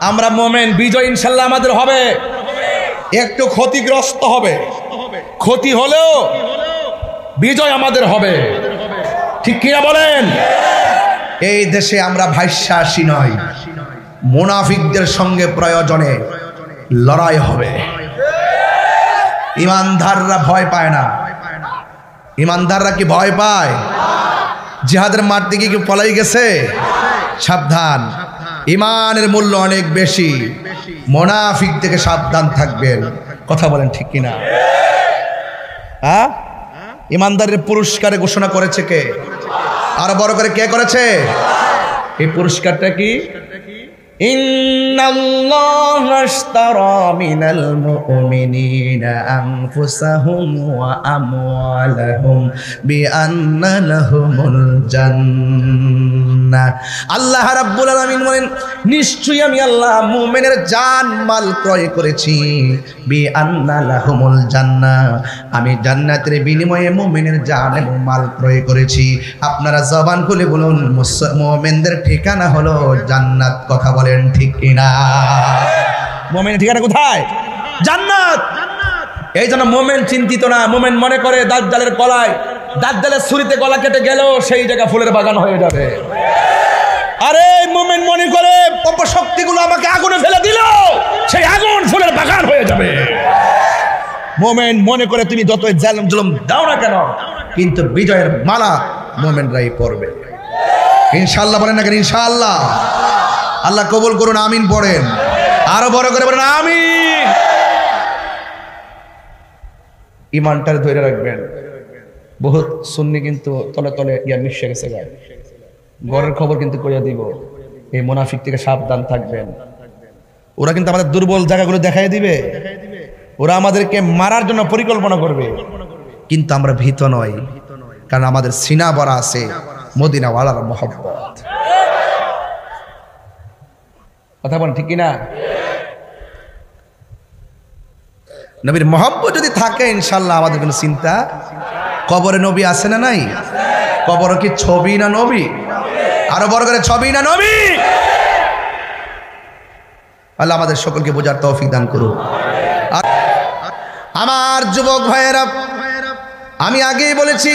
আমরা মুমিন, বিজয় ইনশাআল্লাহ আমাদের হবে। একটু ক্ষতিগ্রস্ত হবে, ক্ষতি হলেও বিজয় আমাদের হবে, ঠিক কিনা বলেন? এই দেশে আমরা ভাষ্যাসী নয়, মুনাফিকদের সঙ্গে প্রয়োজনে লড়াই হবে। ইমানদাররা ভয় পায় না। ইমানদাররা কি ভয় পায়? জিহাদের মাঠ থেকে কি পলাই গেছে? সাবধান, ইমানের মূল্য অনেক বেশি। মুনাফিক থেকে সাবধান থাকবেন। কথা বলেন ঠিক কিনা? হ্যাঁ, ইমানদারের পুরস্কারে ঘোষণা করেছে কে? আরো বড় করে কে করেছে? এই পুরস্কারটা কি? ইন্নাল্লাহা আশতারা মিনাল মুমিনিনা আনফুসাহুম ওয়া আমওয়ালাহুম বিআন্না লাহুমুল জান্নাহ। আল্লাহ রাব্বুল আলামিন বলেন, নিশ্চয়ই আমি আল্লাহ মুমিনের জান মাল ক্রয় করেছি। বিআন্না লাহুমুল জান্নাহ, আমি জান্নাতের বিনিময়ে মুমিনের জান এবং মাল ক্রয় করেছি। আপনারা জবান খুলে বলুন, মুমিনদের ঠিকানা হলো জান্নাত। কথা বলেন ঠিক কিনা? মুমিনের ঠিকানা কোথায়? জান্নাত। এই জন্য মুমিন চিন্তিত না। মুমিন মনে করে দাজ্জালের গলায়, দাজ্জালের ছুরিতে গলা কেটে গেল, সেই জায়গা ফুলের বাগান হয়ে যাবে। আরে মুমিন মনে করে অপশক্তিগুলো আমাকে আগুনে ফেলে দিল, সেই আগুন ফুলের বাগান হয়ে যাবে। মুমিন মনে করে তুমি যতই জালেম জুলুম দাও না কেন, কিন্তু বিজয়ের মালা মুমিনরাই পড়বে। ইনশাআল্লাহ বলেন না কেন? ইনশাআল্লাহ। আল্লাহ কবুল করুন, আমিন পড়েন। আরো বড় করে বলেন আমিন। ইমানটার ধরে রাখবেন। বহুত সুন্নি কিন্তু তলে তলে গিয়া মিশে গেছে। ঘরের খবর কিন্তু কইয়া দিব, এই মুনাফিক থেকে সাবধান থাকবেন। ওরা কিন্তু আমাদের দুর্বল জায়গাগুলো দেখাই দিবে। ওরা আমাদেরকে মারার জন্য পরিকল্পনা করবে, কিন্তু আমরা ভীত নই, কারণ আমাদের সিনা ভরা আছে মদিনাওয়ালার মহব্বত। কথা বলেন ঠিক কিনা? নবীর মহব্বত যদি থাকে, ইনশাল্লাহ আমাদের কোনো চিন্তা। কবরে নবী আছে না নাই? কবর কি ছবি না নবী? আরো বড় করে ছবি না নবী? আল্লাহ আমাদের সকলকে বোঝার তৌফিক দান করুন। আমার যুবক ভাইয়েরা, আমি আগেই বলেছি,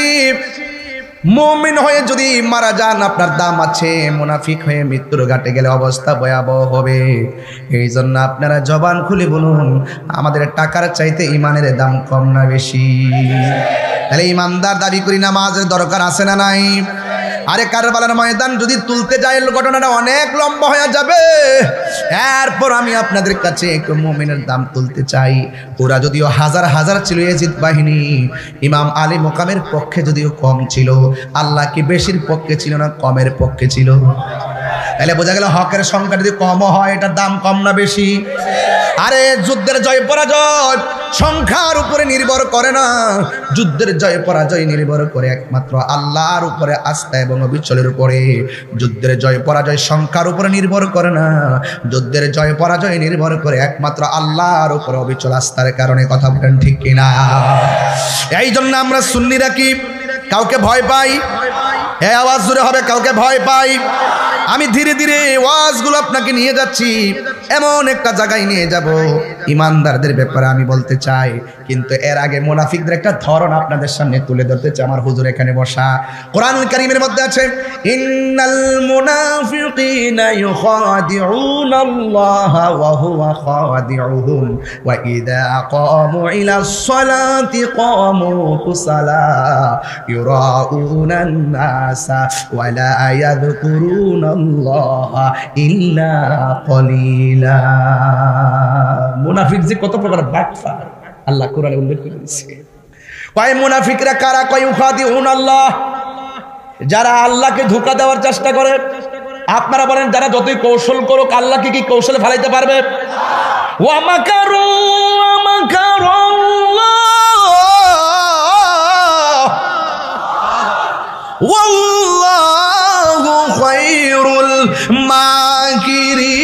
মুমিন হয়ে যদি মারা যান আপনার দাম আছে, মুনাফিক হয়ে মৃত্যুর ঘাটে গেলে অবস্থা ভয়াবহ হবে। এই জন্য আপনারা জবান খুলে বলুন, আমাদের টাকার চাইতে ইমানের দাম কম না বেশি? তাহলে ইমানদার দাবি করি, নামাজের দরকার আছে না নাই? আরে কারবালার ময়দান যদি তুলতে যাই, ঘটনাটা অনেক লম্বা হয়ে যাবে। এরপর আমি আপনাদের কাছে একটু মুমিনের দাম তুলতে চাই। ওরা যদিও হাজার হাজার ছিল ইয়াজিদ বাহিনী, ইমাম আলী মোকামের পক্ষে যদিও কম ছিল, আল্লাহ কি বেশির পক্ষে ছিল না কমের পক্ষে ছিল? তাহলে বোঝা গেল হকের সংখ্যা যদি কম হয়, এটার দাম কম না বেশি? আরে যুদ্ধের জয় পরাজয় সংখ্যার উপরে নির্ভর করে না, যুদ্ধের জয় পরাজয় নির্ভর করে একমাত্র আল্লাহর উপরে আস্থা এবং অবিচলের উপরে। যুদ্ধের জয় পরাজয় সংখ্যার উপরে নির্ভর করে না, যুদ্ধের জয় পরাজয় নির্ভর করে একমাত্র আল্লাহর উপরে অবিচল আস্থার কারণে। কথা বলেন ঠিক কিনা? এই জন্য আমরা সুন্নিরা কি কাউকে ভয় পাই? এই আওয়াজ জোরে হবে, কাউকে ভয় পাই? আমি ধীরে ধীরে ওয়াজগুলো আপনাকে নিয়ে যাচ্ছি, এমন একটা জায়গায় নিয়ে যাব ইমানদারদের ব্যাপারে আমি বলতে চাই, কিন্তু এর আগে মুনাফিকদের একটা ধরন আপনাদের সামনে তুলে ধরতে চাই। আমার হুজুর এখানে বসা, কোরআনুল কারীমের মধ্যে আছে, ইন্নাল মুনাফিকিনা ইউখাদিউনাল্লাহা ওয়া হুয়া খাদিউহুম ওয়া ইযা ক্বামু ইলাস সালাতি ক্বামু কুসালা ইউরাউনান নাসা ওয়া লা ইয়াযকুরুনাল্লাহা ইল্লা কলিলা। মুনাফিক যে কত প্রকার বাটপার আল্লাহ কোরআনে উল্লেখ করে দিয়েছে। কয় মুনাফিকরা কারা? কয় ইউখাদিউনাল্লাহ, যারা আল্লাহকে ধোঁকা দেওয়ার চেষ্টা করে। আপনারা বলেন, যারা যতই কৌশল করুক আল্লাহকে কি কৌশলে ফেলাইতে পারবে? ওয়া মাকারু ওয়া মাকারুল্লাহ ওয়াল্লাহু খায়রুল মাকিরিন।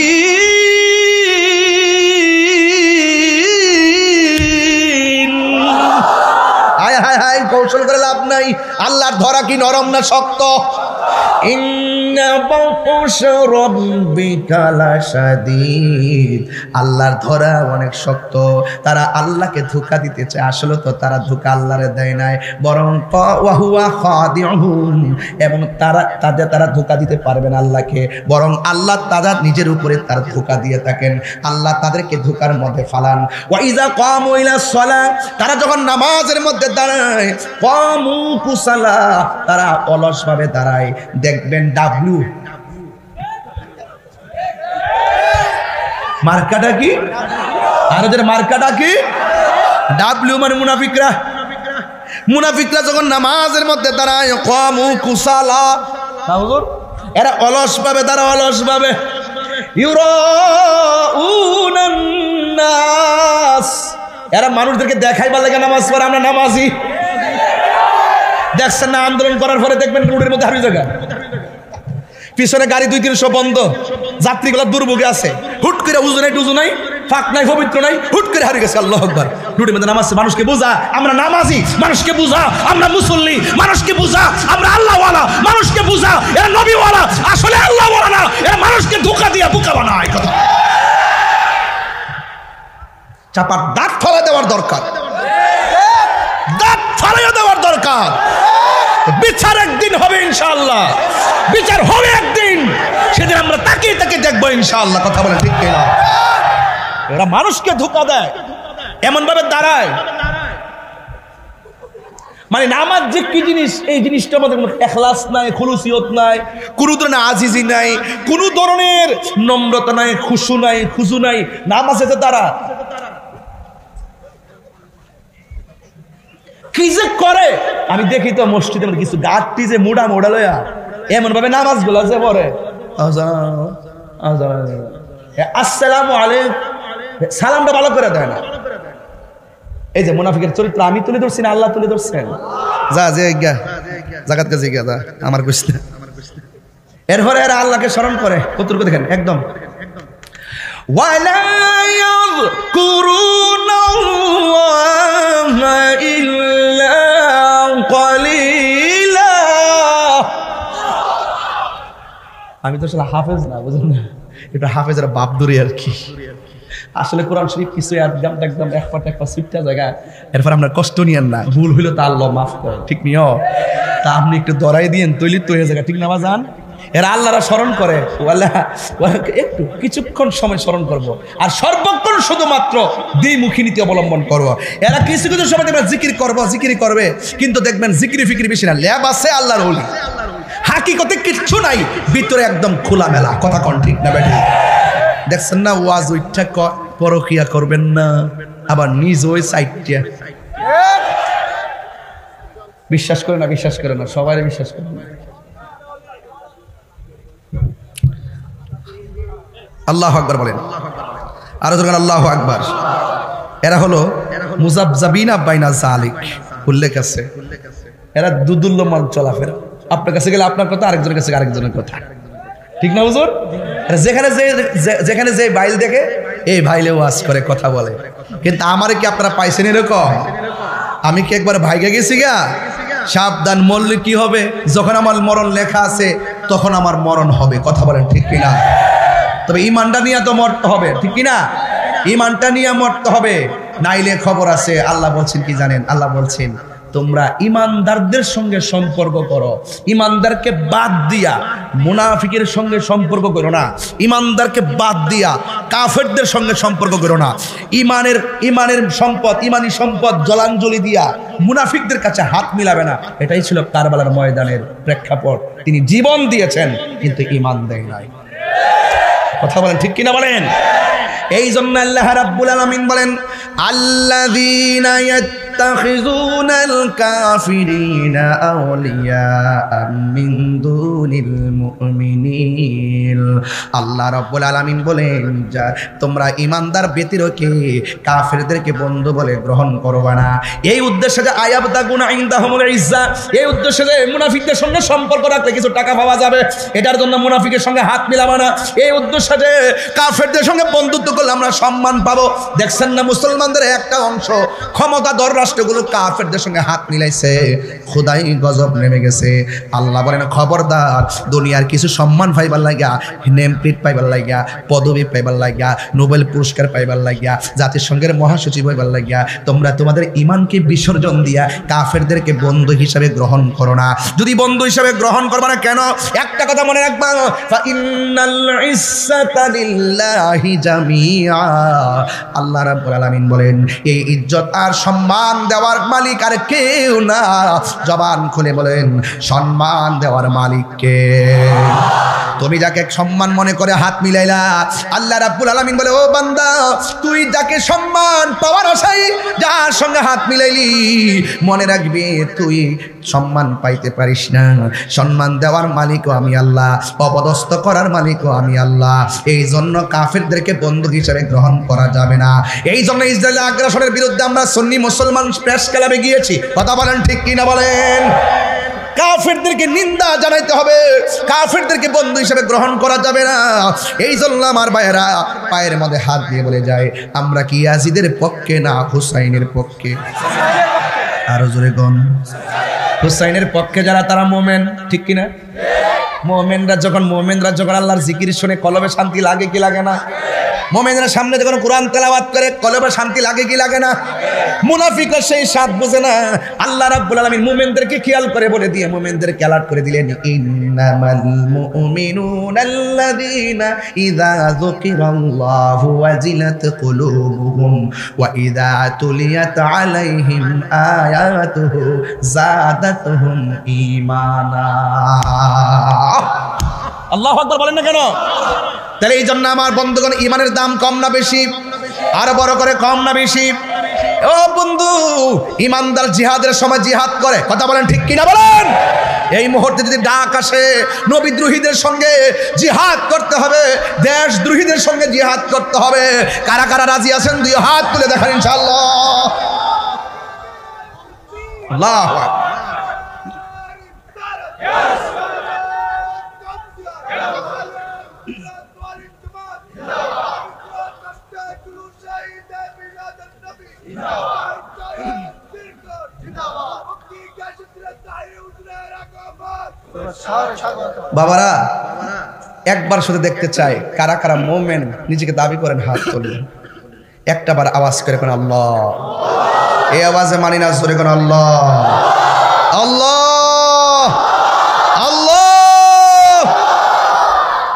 হায় হায় হায়, কৌশল করে লাভ নাই। আল্লাহর ধরা কি নরম না শক্ত? আল্লাহর ধরা অনেক শক্ত। তারা আল্লাহকে ধোঁকা দিতে চায়, আসলে তো তারা ধোঁকা আল্লাহরে দেয় নাই, বরং এবং তারা ধোঁকা দিতে পারবে না আল্লাহকে, বরং আল্লাহ তাদের নিজের উপরে তার ধোঁকা দিয়ে থাকেন। আল্লাহ তাদেরকে ধোঁকার মধ্যে ফালান। ওয়াইজা কামু ইলাস সালাহ, তারা যখন নামাজের মধ্যে দাঁড়ায়, কামু কুসালা, তারা অলস ভাবে দাঁড়ায়। দেখবেন ডাব্লু মার্কাটা কি? আর ওদের মার্কাটা কি? ডাব্লু মানে মুনাফিকরা। মুনাফিকরা যখন নামাজের মধ্যে দাঁড়ায় কামু কুসালা, হুজুর এরা অলস পাবে, তারা অলস পাবে। ইউরাউনান নাস, এরা মানুষদেরকে দেখাইবার লাগে নামাজ পড়ে আমরা নামাজি। দেখছেন না আন্দোলন করার পরে দেখবেন রোডের মধ্যে হারিয়ে জায়গা, পিছনে গাড়ি 2-300 বন্ধ, যাত্রীগুলো দুর্ভোগে আছে, হুট করে উজু নাই টুজু নাই, ফাঁক নাই পবিত্র নাই, হুট করে হারিয়ে গেছে। আল্লাহু আকবার। রোডের মধ্যে নামাজ, মানুষকে বোঝা আমরা নামাজি, মানুষকে বোঝা আমরা মুসল্লি, মানুষকে বোঝা আমরা আল্লাহওয়ালা, মানুষকে বোঝা এরা নবীওয়ালা, আসলে আল্লাহওয়ালা না, এরা মানুষকে ধোঁকা দিয়া বোকা বানায়। কথা চাপার দাঁত ফলা দেওয়ার দরকার, দাঁত ফলাইয়া দেওয়ার দরকার। বিচার একদিন হবে ইনশাআল্লাহ, বিচার হবে একদিন, সেদিন আমরা তাকিয়ে তাকিয়ে দেখবো ইনশাআল্লাহ। কথা বলে ঠিক কিনা? এরা মানুষকে ধোঁকা দেয়, এমন ভাবে দাঁড়ায়, মানে নামাজ যে কি জিনিস, এই জিনিসটা আমাদের কোনো ইখলাস নাই, খুলুসিয়ত নাই, কোনো ধরনের আজিজি নাই, কোনো ধরনের নম্রতা নাই, খুশু নাই, খুজু নাই। নামাজে যে দাঁড়া কি যে করে, আমি দেখি তো মসজিদে কিছু গাঁটটি যে মোড়া মোড়া লয়া এমন ভাবে নামাজ গুলা যে পড়ে, আসসালামু আলাইকুম সালামটা ভালো করে দেয় না। এই যে মুনাফিকের চরিত্র আমি তুলে ধরছি না, আল্লাহ তুলে ধরছেন। যা যে জাকাত কাজে গিয়া যা, আমার কইছ না। এরপরে এরা আল্লাহকে স্মরণ করে, কতটুকু দেখেন একদম ওয়ালা ইয়াযকুরুনাল্লাহা ইল্লা ক্বালিলা। আমি তো আসলে হাফেজ না, বুঝলেন না, এটা হাফেজের বাপ দূরে আর কি। আসলে কোরআন শরীফ কিছু একদম একদম এক পাট সুইটটা জায়গা। এরপর আপনার কষ্ট নিয়েন না, ভুল হইলো তা আল্লাহ মাফ করে, ঠিক নিও তা আপনি একটু দরাই দিয়েন, তৈলি তৈরি জায়গা, ঠিক না বাজান? এরা আল্লাহরা স্মরণ করে, একটু কিছুক্ষণ সময় স্মরণ করব, আর সর্বক্ষণ শুধুমাত্র দ্বিমুখী নীতি অবলম্বন করব। এরা কিছু কিছু সময় দেখবেন জিকির করবো, জিকিরি করবে, কিন্তু দেখবেন জিকিরি ফিকিরি বেশি না, ল্যাব আছে আল্লাহর ওলি, হাকিকতে কিচ্ছু নাই, ভিতরে একদম খোলামেলা। কথা কোন ঠিক না বেঠি? দেখছেন না ওয়াজ ওইটা পরকিয়া করবেন না, আবার নিজ ওই সাইডটা বিশ্বাস করে না, বিশ্বাস করে না, সবাই বিশ্বাস করে না। আল্লাহু আকবার বলেন, আরো যখন আল্লাহু আকবার। এরা হলো মুযাবযাবিনা বাইনা যালিক, উল্লেখ আছে এরা দুদুল্যমান চলাফেরা, আপনার কাছে গেলে আপনার কথা, আরেকজনের কাছে আরেকজনের কথা, ঠিক না হুজুর? যেখানে যে বাইল দেখে এই ভাইলে ওয়াজ করে, কথা বলে। কিন্তু আমারে কি আপনারা পাইছেন এরকম? আমি কি একবার ভাইগে গেছি গা? সাবধান, মরলে কি হবে? যখন আমার মরণ লেখা আছে তখন আমার মরণ হবে। কথা বলেন ঠিক কিনা? তবে ইমানটা নিয়ে তো মরতে হবে, ঠিক কিনা? ইমানটা নিয়ে মরতে হবে, নাইলে খবর আছে। আল্লাহ বলছেন কি জানেন? আল্লাহ বলছেন তোমরা ইমানদারদের সঙ্গে সম্পর্ক করো, ইমানদারকে বাদ দিয়া মুনাফিকের সঙ্গে সম্পর্ক করো না, ইমানদারকে বাদ দিয়া কাফেরদের সঙ্গে সম্পর্ক করো না। ইমানের সম্পদ, ইমানি সম্পদ জলাঞ্জলি দিয়া মুনাফিকদের কাছে হাত মিলাবে না। এটাই ছিল কারবালার ময়দানের প্রেক্ষাপট। তিনি জীবন দিয়েছেন কিন্তু ইমান দেয় নাই। কথা বলেন ঠিক কিনা বলেন? এই জন্য আল্লাহ রাব্বুল আলামিন বলেন আল্লাযীনা ইয়াত্তাখিযুনাল কাফিরিনা আউলিয়া মিন দুনিল মুমিনিন। আল্লাহ রাব্বুল আলামিন বলেন যা তোমরা ঈমানদার ব্যতিরেকে কাফেরদেরকে বন্ধু বলে গ্রহণ করবে না। এই উদ্দেশ্যে যে আয়াবতাগুনা ইনদাহুমুল ইজ্জা, এই উদ্দেশ্যে যে মুনাফিকদের সঙ্গে সম্পর্ক রাখলে কিছু টাকা পাওয়া যাবে, এটার জন্য মুনাফিকের সঙ্গে হাত মিলাবে না। এই উদ্দেশ্যে যে কাফেরদের সঙ্গে বন্ধুত্ব করলে আমরা সম্মান পাবো। দেখছেন না মুসলমানদের একটা অংশ ক্ষমতাধর রাষ্ট্রগুলো কাফেরদের সঙ্গে হাত মিলাইছে, খোদাই গজব নেমে গেছে। আল্লাহ বলেন খবরদার, দুনিয়ার কিছু সম্মান পাইবার লাগিয়া, নেম প্লেট পাইবার লাগিয়া, পদবী পাইবার লাগিয়া, নোবেল পুরস্কার পাইবার লাগিয়া, জাতিসংঘের মহাসচিব হইবার লাগিয়া তোমরা তোমাদের ইমানকে বিসর্জন দিয়া কাফেরদেরকে বন্ধু হিসাবে গ্রহণ করো না। যদি বন্ধু হিসাবে গ্রহণ করবা না কেন, একটা কথা মনে রাখবা, ফা ইন্নাল ইজ্জাতা লিল্লাহি জামিআ। আল্লাহ রাব্বুল আলামিন বলেন এই ইজ্জত আর সম্মান দেওয়ার মালিক আর কেউ না। জবান খুলে বলেন সম্মান দেওয়ার মালিক কে? তুমি যাকে সম্মান মনে করে হাত মিলাইলা, আল্লাহ রাব্বুল আলামিন বলে, ও বান্দা, তুই যাকে সম্মান পাওয়ার আশায় যার সঙ্গে হাত মিলাইলি, মনে রাখবি তুই সম্মান পাইতে পারিস না। সম্মান দেওয়ার মালিকও আমি আল্লাহ, অপদস্থ করার মালিকও আমি আল্লাহ। এই জন্য কাফেরদেরকে বন্ধু হিসেবে গ্রহণ করা যাবে না। এই জন্য ইসরায়েলের আগ্রাসনের বিরুদ্ধে আমরা সুন্নি মুসলমান প্রেস ক্লাবে গিয়েছি। কথা বলেন ঠিক কিনা বলেন? কাফেরদেরকে নিন্দা জানাইতে হবে, কাফেরদেরকে বন্ধু হিসেবে গ্রহণ করা যাবে না। এই জন্য আমার ভাইয়েরা পায়ের মধ্যে হাত দিয়ে বলে যায়, আমরা কি ইয়াজিদের পক্ষে না হুসাইনের পক্ষে? আরো জোরে গণ। হুসাইনের পক্ষে যারা তারা মোমেন, ঠিক কিনা? মোমেনরা যখন আল্লাহর জিকির শুনে কলবে শান্তি লাগে কি লাগে না? মোমেনরা সামনে যখন কোরআন তেলাওয়াত করে কলবে শান্তি লাগে কি লাগে না? মুনাফিকরা সেই স্বাদ বোঝে না। আল্লাহ রাব্বুল আলামিন মুমিনদেরকে খেয়াল করে বলে দিয়ে মুমিনদেরকে অ্যালার্ট করে দিলেন, ইন্নামাল মুমিনুনাল্লাযীনা ইযা যুকিরাল্লাহু ওয়াজিলাত কুলুবুহুম ওয়া ইযা তুলিয়াত আলাইহিম আয়াতুহু যাদাতুহুম ঈমানা। আল্লাহু আকবার বলেন না কেন? তাহলে এই জন্য আমার বন্ধুগণ, ইমানের দাম কম না বেশি? আরো বড় করে কম না বেশি? ও বন্ধু, ইমানদার জিহাদের সময় জিহাদ করে। কথা বলেন ঠিক কিনা বলেন? এই মুহূর্তে যদি ডাক আসে নবীদ্রোহীদের সঙ্গে জিহাদ করতে হবে, দেশদ্রোহীদের সঙ্গে জিহাদ করতে হবে, কারা কারা রাজি আছেন দুই হাত তুলে দেখান ইনশাআল্লাহ। আল্লাহু আকবার। বাবারা, একবার শুধু দেখতে চাই কারা কারা মোমেন নিজেকে দাবি করেন, হাত তোলেন। একটা বার আওয়াজ করে কোন আল্লাহ। এই আওয়াজে মানি না, জোরে কোন আল্লাহ। আল্লাহ আল্লাহ।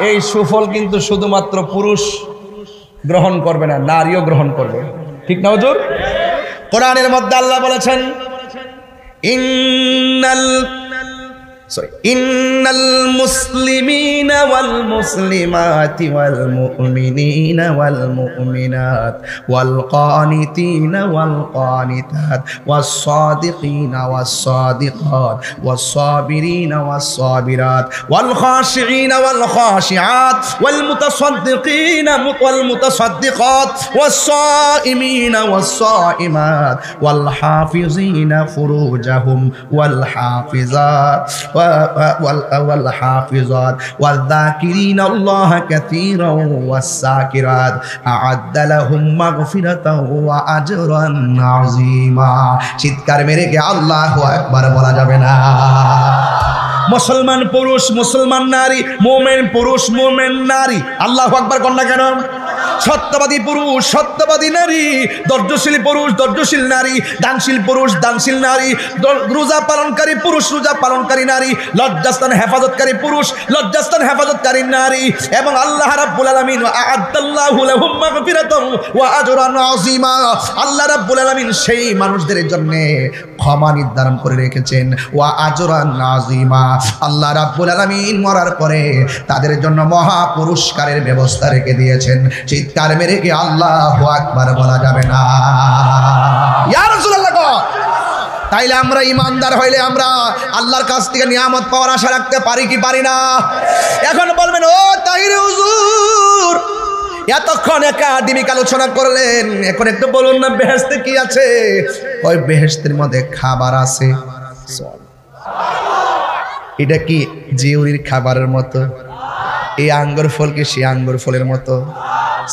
এই সুফল কিন্তু শুধুমাত্র পুরুষ গ্রহণ করবে না, নারীও গ্রহণ করবে, ঠিক না হুজুর? কোরআনের মধ্যে আল্লাহ বলেছেন, ইন্নাল মুসলিমিনা ওয়াল মুসলিমাতি ওয়াল মুমিনিনা ওয়াল মুমিনাত ওয়াল কানিতিনা ওয়াল কানিতাত ওয়াস সাদিকিনা ওয়াস সাদিকাত ওয়াস সাবিরিনা ওয়াস সাবিরাত ওয়াল খাশিঈনা ওয়াল খাশিআত ওয়াল মুতাসাদ্দিকিনা ওয়াল মুতাসাদ্দিকাত ওয়াস সাইমিনা ওয়াস সাইমাত ওয়াল হাফিজিনা ফুরুজাহুম ওয়াল হাফিজাত والحافظات والذاكرين الله كثيرا والساكرات أعد لهم مغفرة وأجرا عظيما। চিৎকার মেরে কে আল্লাহু আকবার বলা যাবে না? মুসলমান পুরুষ, মুসলমান নারী, মুমিন পুরুষ, মুমিন নারী, আল্লাহু আকবার কর না কেন? সত্যবাদী পুরুষ, সত্যবাদী নারী, ধৈর্যশীল পুরুষ, ধৈর্যশীল নারী, দানশীল পুরুষ, দানশীল নারী, রোজা পালনকারী পুরুষ, রোজা পালনকারী নারী, লজ্জাস্থান হেফাজতকারী পুরুষ, লজ্জাস্থান হেফাজতকারী নারী। এবং আল্লাহ রাব্বুল আলামিন আ'আদ্দাল্লাহু লাহুম মাগফিরাতান ওয়া আজরান আযীমা, আল্লাহ রাব্বুল আলামিন সেই মানুষদের জন্য ক্ষমা নির্ধারণ করে রেখেছেন, ওয়া আজরান আযীমা। আল্লাহ রাব্বুল আলামিন মরার পরে তাদের জন্য মহা পুরস্কারের ব্যবস্থা রেখে দিয়েছেন। চিৎকার মেরে কি আল্লাহু আকবার বলা যাবে না? ইয়া রাসূলুল্লাহ। তাইলে আমরা ইমানদার হইলে আমরা আল্লাহর কাছ থেকে নিয়ামত পাওয়ার আশা রাখতে পারি কি পারি না? এখন বলবেন, ও তাহির হুজুর, এতক্ষণ একাডেমিক আলোচনা করলেন, এখন একটু বলুন না বেহেশতে কি আছে? ওই বেহেশতের মধ্যে খাবার আছে। এটা কি জিউরির খাবারের মতো? এই আঙ্গুর ফল কি সে আঙ্গুর ফলের মতো?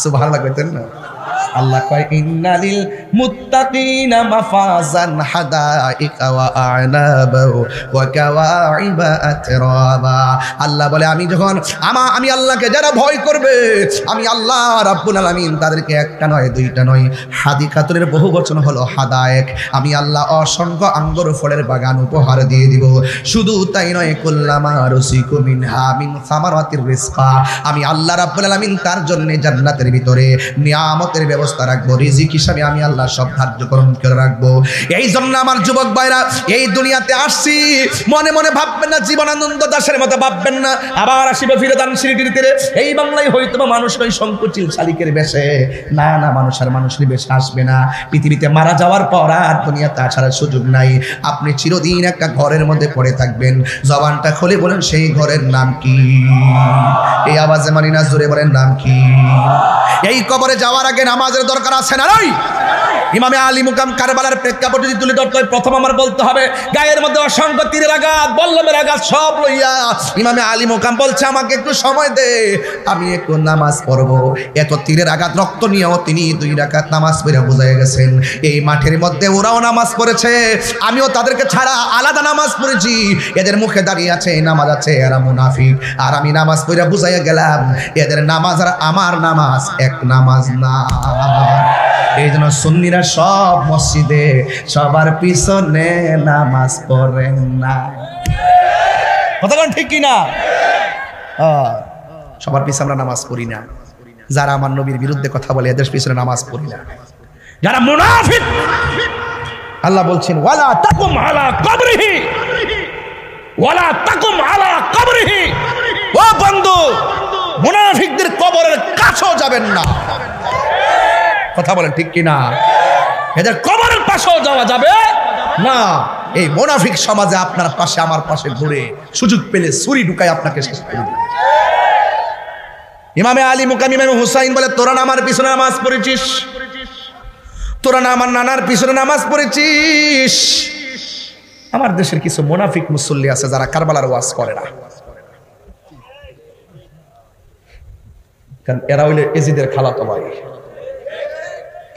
সুবহানাল্লাহ কইতেন না? আল্লাহ কয়, ইন্নালিল মুত্তাকিনা মাফাজান হাদাইকা ওয়া আ'নাবা ওয়া কাওয়াইবা আতরাবা। আল্লাহ বলে, আমি যখন আমি আল্লাহকে যারা ভয় করবে, আমি আল্লাহ রাব্বুল আলামিন তাদেরকে একটা নয় দুইটা নয়, হাদিকাতুনের বহু বচন হলো হাদায়েক, আমি আল্লাহ অসংখ্য আঙ্গুর ফলের বাগান উপহার দিয়ে দিব। শুধু তাই নয়, কুল্লামা রুসিকু মিনহা মিন সামারাতির রিজকা, আমি আল্লাহ রাব্বুল আলামিন তার জন্য জান্নাতের ভিতরে নিয়ামতের ব্যবস্থা রাখবো, রিজিক হিসাবে আমি আল্লাহ সব ধার্যকরণ করে রাখবো। এই জন্য আমার যুবক ভাইরা, এই দুনিয়াতে আসছি, মনে মনে ভাববেন না জীবনানন্দ দাশের মতো ভাববেন না আবার আসিবে ফিরে দানশিরিটির তীরে, এই বাংলায় হয়তো মানুষ ওই সংকুচিল শালিকের বেশে। না না, মানুষ আর মানুষের বেশে আসবে না। পৃথিবীতে মারা যাওয়ার পর আর দুনিয়াতে আসার সুযোগ নাই। আপনি চিরদিন একটা ঘরের মধ্যে পড়ে থাকবেন। জবানটা খুলে বলেন সেই ঘরের নাম কি? এই আওয়াজে মানি না, জোরে বলেন নাম কি? এই কবরে যাওয়ার আগে নামাজের দরকার আছে না নাই? ইমামে আলী মুকাম কারবালার প্রেক্ষাপট যদি তুলে ধরতে হয়, প্রথম আমার বলতে হবে গায়ের মধ্যে অসংখ্য তীরের আঘাত, বল্লমের আঘাত সব লইয়া ইমামে আলী মুকাম বলছে আমাকে একটু সময় দে, আমি একটু নামাজ পড়বো। এত তীরের আঘাত রক্ত নিয়েও তিনি 2 রাকাত নামাজ পড়ে বুঝাই গেছেন এই মাঠের মধ্যে ওরাও নামাজ পড়েছে, আমিও তাদেরকে ছাড়া আলাদা নামাজ পড়েছি। এদের মুখে দাঁড়িয়ে আছে নামাজ আছে, এরা মুনাফিক। আর আমি নামাজ পড়ে বুঝাইয়া গেলাম এদের নামাজ আর আমার নামাজ এক নামাজ না। এই জন্য সুন্নিরা সব মসজিদে সবার পিছনে নামাজ পড়েন না। কথা বলেন ঠিক কিনা? সবার পিছনে আমরা নামাজ পড়ি না। যারা আমার নবীর বিরুদ্ধে কথা বলে এদের পিছনে নামাজ পড়ি না। যারা মুনাফিক, আল্লাহ বলছেন ওয়ালা তাকুম আলা কবরিহি, ওয়ালা তাকুম আলা কবরিহি। ও বন্ধু, মুনাফিকদের কবরের কাছেও যাবেন না। কথা বলেন ঠিক কিনা? এদের কবরের পাশেও যাওয়া যাবে না। এই মুনাফিক সমাজে আপনার পাশে আমার পাশে ঘুরে সুযোগ পেলে ছুরি ঢুকায় আপনাকে শেষ করে দিবে। ইমামে আলী মুকাম ইমামে হুসাইন বলে তোরা আমার পিছনে নামাজ পড়েছিস, তোরা না আমার নানার পিছনে নামাজ পড়েছিস। আমার দেশের কিছু মুনাফিক মুসল্লি আছে যারা কারবালার ওয়াজ করে না, কারণ এরা হইলে এজিদের খালাতো ভাই।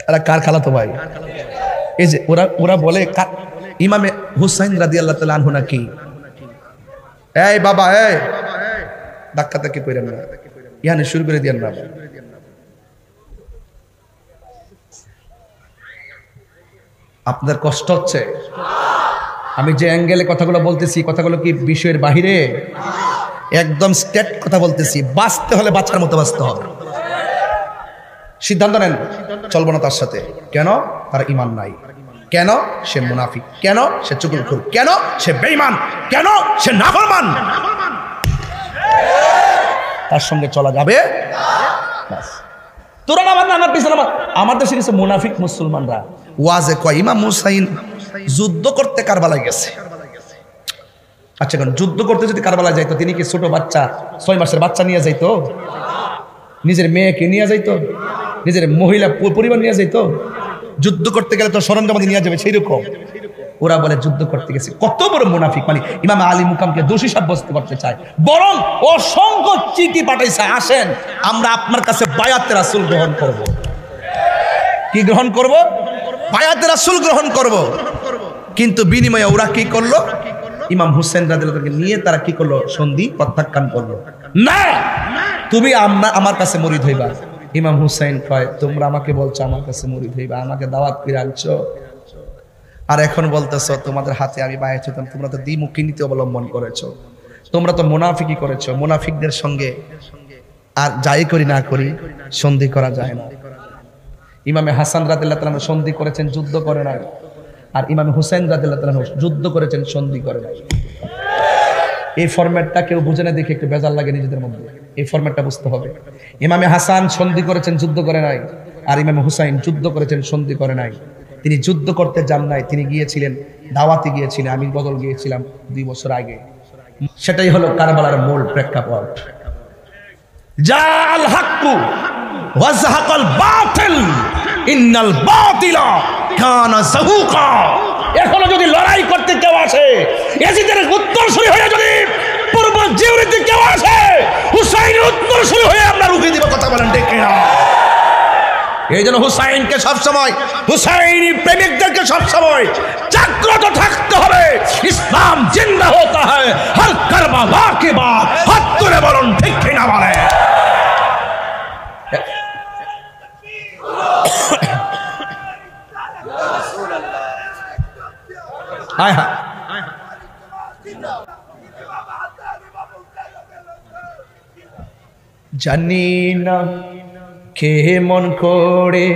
এরা কার খালাতো ভাই? এই যে ওরা বলে ইমামে হুসাইন রাদিয়াল্লাহু তাআলা আনহু নাকি, এই বাবা এই ধাক্কা ধাক্কি কইরেন না, ইহানে শুরু করে দিয়েন না। আপনাদের কষ্ট হচ্ছে? আমি যে অ্যাঙ্গেলে কথাগুলো বলতেছি, কথাগুলো কি বিষয়ের বাহিরে? একদম স্ট্রেট কথা বলতেছি। বাঁচতে হলে বাচ্চার মতো বাঁচতে হবে। সিদ্ধান্ত নেন, চলবো না তার সাথে। কেন? তার ঈমান নাই। কেন? সে মুনাফিক। কেন? সে চুগলখোর। কেন? সে বেঈমান। কেন? সে নাফরমান। তার সঙ্গে চলা যাবে না। তোরা আমার পিছনে আমার দেশে কিছু মুনাফিক মুসলমানরা ওয়াজে কয় ইমাম হুসাইন যুদ্ধ করতে কারবালায় গেছে। আচ্ছা, কারণ যুদ্ধ করতে যদি কারবালায় যাইতো, তিনি কি ছোট বাচ্চা 6 মাসের বাচ্চা নিয়ে যাইতো? নিজের মেয়েকে নিয়ে যাইতো? নিজের মহিলা পরিবার নিয়ে যাইতো? যুদ্ধ করতে গেলে তো সরঞ্জাম নিয়ে যাবে, সেই রকম ওরা বলে যুদ্ধ করতে গেছে। কত বড় মুনাফিক! মানে ইমাম আলী মুকামকে দোষী সাব্যস্ত করতে চায়, বরং অসংখ্য চিঠি পাঠাইছে, আসেন আমরা আপনার কাছে বায়াতে রাসূল গ্রহণ করব। কি গ্রহণ করব? বায়াতে রাসূল গ্রহণ করব। কিন্তু বিনিময়ে ওরা কি করলো? ইমাম হুসেন রাদিয়াল্লাহু তাআলাকে নিয়ে তারা কি করলো? সন্ধি প্রত্যাখ্যান করলো। না, তুমি আমার কাছে মুরিদ হইবা। ইমাম হুসাইন কয় তোমরা আমাকে বলছো আমার কাছে মুরিদ হইবা, আমাকে দাওয়াত করে আনছো, আর এখন বলতেছো তোমাদের হাতে আমি বায়াত হইতাম। তোমরা তো দ্বিমুখী নীতি অবলম্বন করেছো, তোমরা তো মুনাফিকই করেছো। মুনাফিকদের সঙ্গে আর যাই করি না করি সন্ধি করা যায় না। ইমামে হাসান রাদিয়াল্লাহু তাআলা সন্ধি করেছেন, যুদ্ধ করে নাই। আর ইমাম হুসাইন রাদিয়াল্লাহু তাআলা যুদ্ধ করেছেন, সন্ধি করে নাই। এই ফরম্যাটটা কেউ বুঝে না দেখে একটু বেজার লাগে নিজেদের মধ্যে। এই ফরম্যাটটা বুঝতে হবে। ইমামে হাসান সন্ধি করেছেন, যুদ্ধ করে নাই। আর ইমাম হুসাইন যুদ্ধ করেছেন, সন্ধি করে নাই। তিনি যুদ্ধ করতে যান নাই, তিনি গিয়েছিলেন দাওয়াতে গিয়েছিলেন। আমি বদল গিয়েছিলাম 2 বছর আগে। সেটাই হলো কারবালার মূল প্রেক্ষাপট। জাল হাক্কু ওয়া যাহাকাল বাতিল ইন্নাল বাতিলা কানা যাহুকা। এখনো যদি লড়াই করতে কেউ আসে, ইয়াজিদের উত্তরসূরি হয়ে যদি পূর্ব জিউরিতে কেউ আসে, হুসাইনের উত্তরসূরি হয়ে আমরা রুখে দিব। কথা বলেন ঠিক কিনা? এই জন্য হুসাইনকে সবসময়, হুসাইনি প্রেমিকদেরকে সবসময় জাগ্রত থাকতে হবে। ইসলাম জিন্দা হতা হয় হর কারবালা কে বাদ। হাত তুলে বলুন ঠিক কিনা বলে? জানি না কেমন করে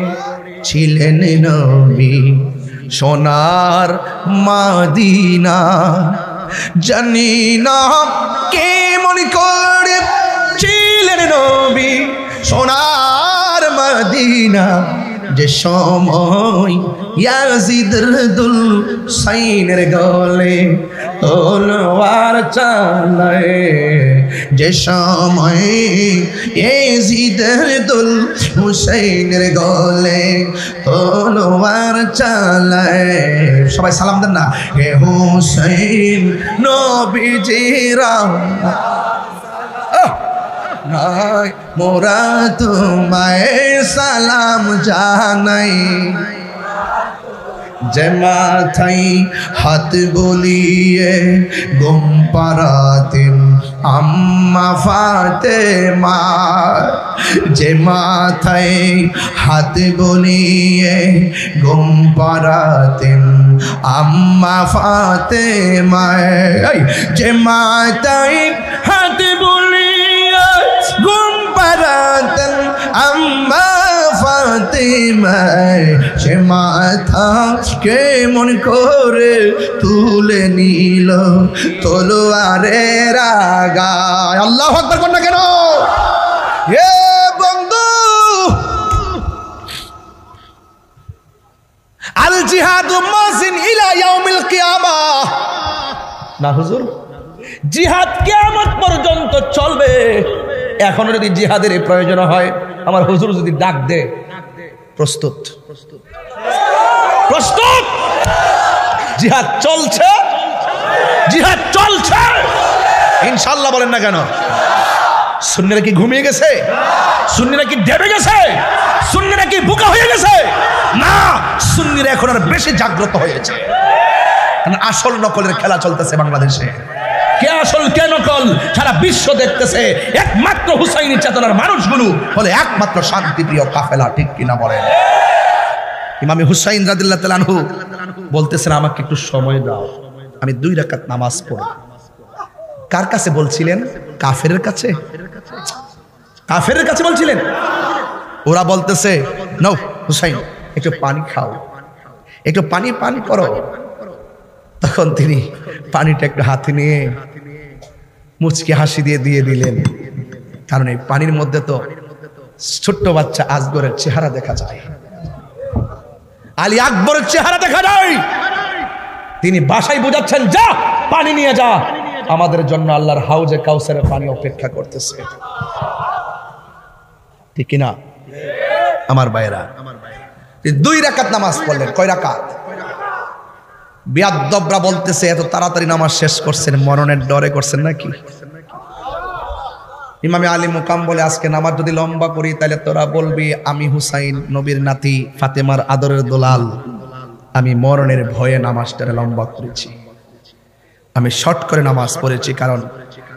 ছিলেন নবী সোনার মদিনা, জানি না কেমন করে ছিলেন নবী সোনার মদিনা, যে সময় ইয়াজিদের দুল সাইনের গলে তলোয়ার চালায়, যে সময় ইয়াজিদের দুল হুসাইনের গলে তলোয়ার চালায়। সবাই সালাম দেন না, হে হুসাইন নবীজিরা নাই মোরা তোমায় সালাম জানাই, যে মাথায় হাত বলিয়ে ঘুম পাড়াতেন আম্মা ফাতেমা, যে মাথায় হাত বলিয়ে ঘুম পাড়াতেন আম্মা ফাতেমা, যে মাথায় হাত বলিয়ে ঘুম পাড়াতেন আম্মা ফাতেমা, সে মাথা কেমন করে তুলে নিল তলোয়ারের আগায়। আল্লাহু আকবার কোন না কেন? এ বন্ধু, আল জিহাদু মাসিন ইলা ইয়াউমিল কিয়ামাহ। না হুজুর, জিহাদ কিয়ামত পর্যন্ত চলবে। এখনো যদি জিহাদের প্রয়োজন হয়, আমার হুজুর যদি ডাক দে, প্রস্তুত প্রস্তুত। জিহাদ চলছে, জিহাদ চলছে ইনশাআল্লাহ। বলেন না কেন? সুন্নিরা কি ঘুমিয়ে গেছে? সুন্নিরা কি ডেবে গেছে? সুন্নিরা কি বোকা হয়ে গেছে? না, সুন্নিরা এখন আর বেশি জাগ্রত হয়েছে। আসল নকলের খেলা চলতেছে বাংলাদেশে। কে আসল কে নকল সারা বিশ্ব দেখতেছে। একমাত্র হুসাইনি চেতনার মানুষগুলো হলে একমাত্র শান্তিপ্রিয় কাফেলা, ঠিক কিনা বলেন? ইমামে হুসাইন রাদিয়াল্লাহু তাআলা আনহু বলতেছেন, আমাকে একটু সময় দাও, আমি 2 রাকাত নামাজ পড়ব। কার কাছে বলছিলেন? কাফেরের কাছে। কাফেরের কাছে বলছিলেন। ওরা বলতেছে, নাও হুসাইন একটু পানি খাও, একটু পানি পান করো। তখন তিনি পানিটা একটু হাতে নিয়ে মুচকি হাসি দিয়ে দিয়ে দিলেন, কারণ এই পানির মধ্যে তো ছোট্ট বাচ্চা আজগরের চেহারা দেখা যায়, আলী আকবরের চেহারা দেখা যায়। তিনি বাসায় বুঝাচ্ছেন, যা পানি নিয়ে যা, আমাদের জন্য আল্লাহর হাউজে কাউসারের পানি অপেক্ষা করতেছে, ঠিক কিনা আমার ভাইরা? 2 রাকাত নামাজ পড়লেন। কয় রাকাত? বিয়াদ্দবরা বলতেছে, এত তাড়াতাড়ি নামাজ শেষ করছেন, মরণের ডরে করছেন নাকি? ইমামে আলী মুকাম বলে, আজকে নামাজ যদি লম্বা করি তাহলে তোরা বলবি আমি হুসাইন নবীর নাতি ফাতেমার আদরের দোলাল, আমি মরণের ভয়ে নামাজটারে লম্বা করেছি, আমি শর্ট করে নামাজ পড়েছি, কারণ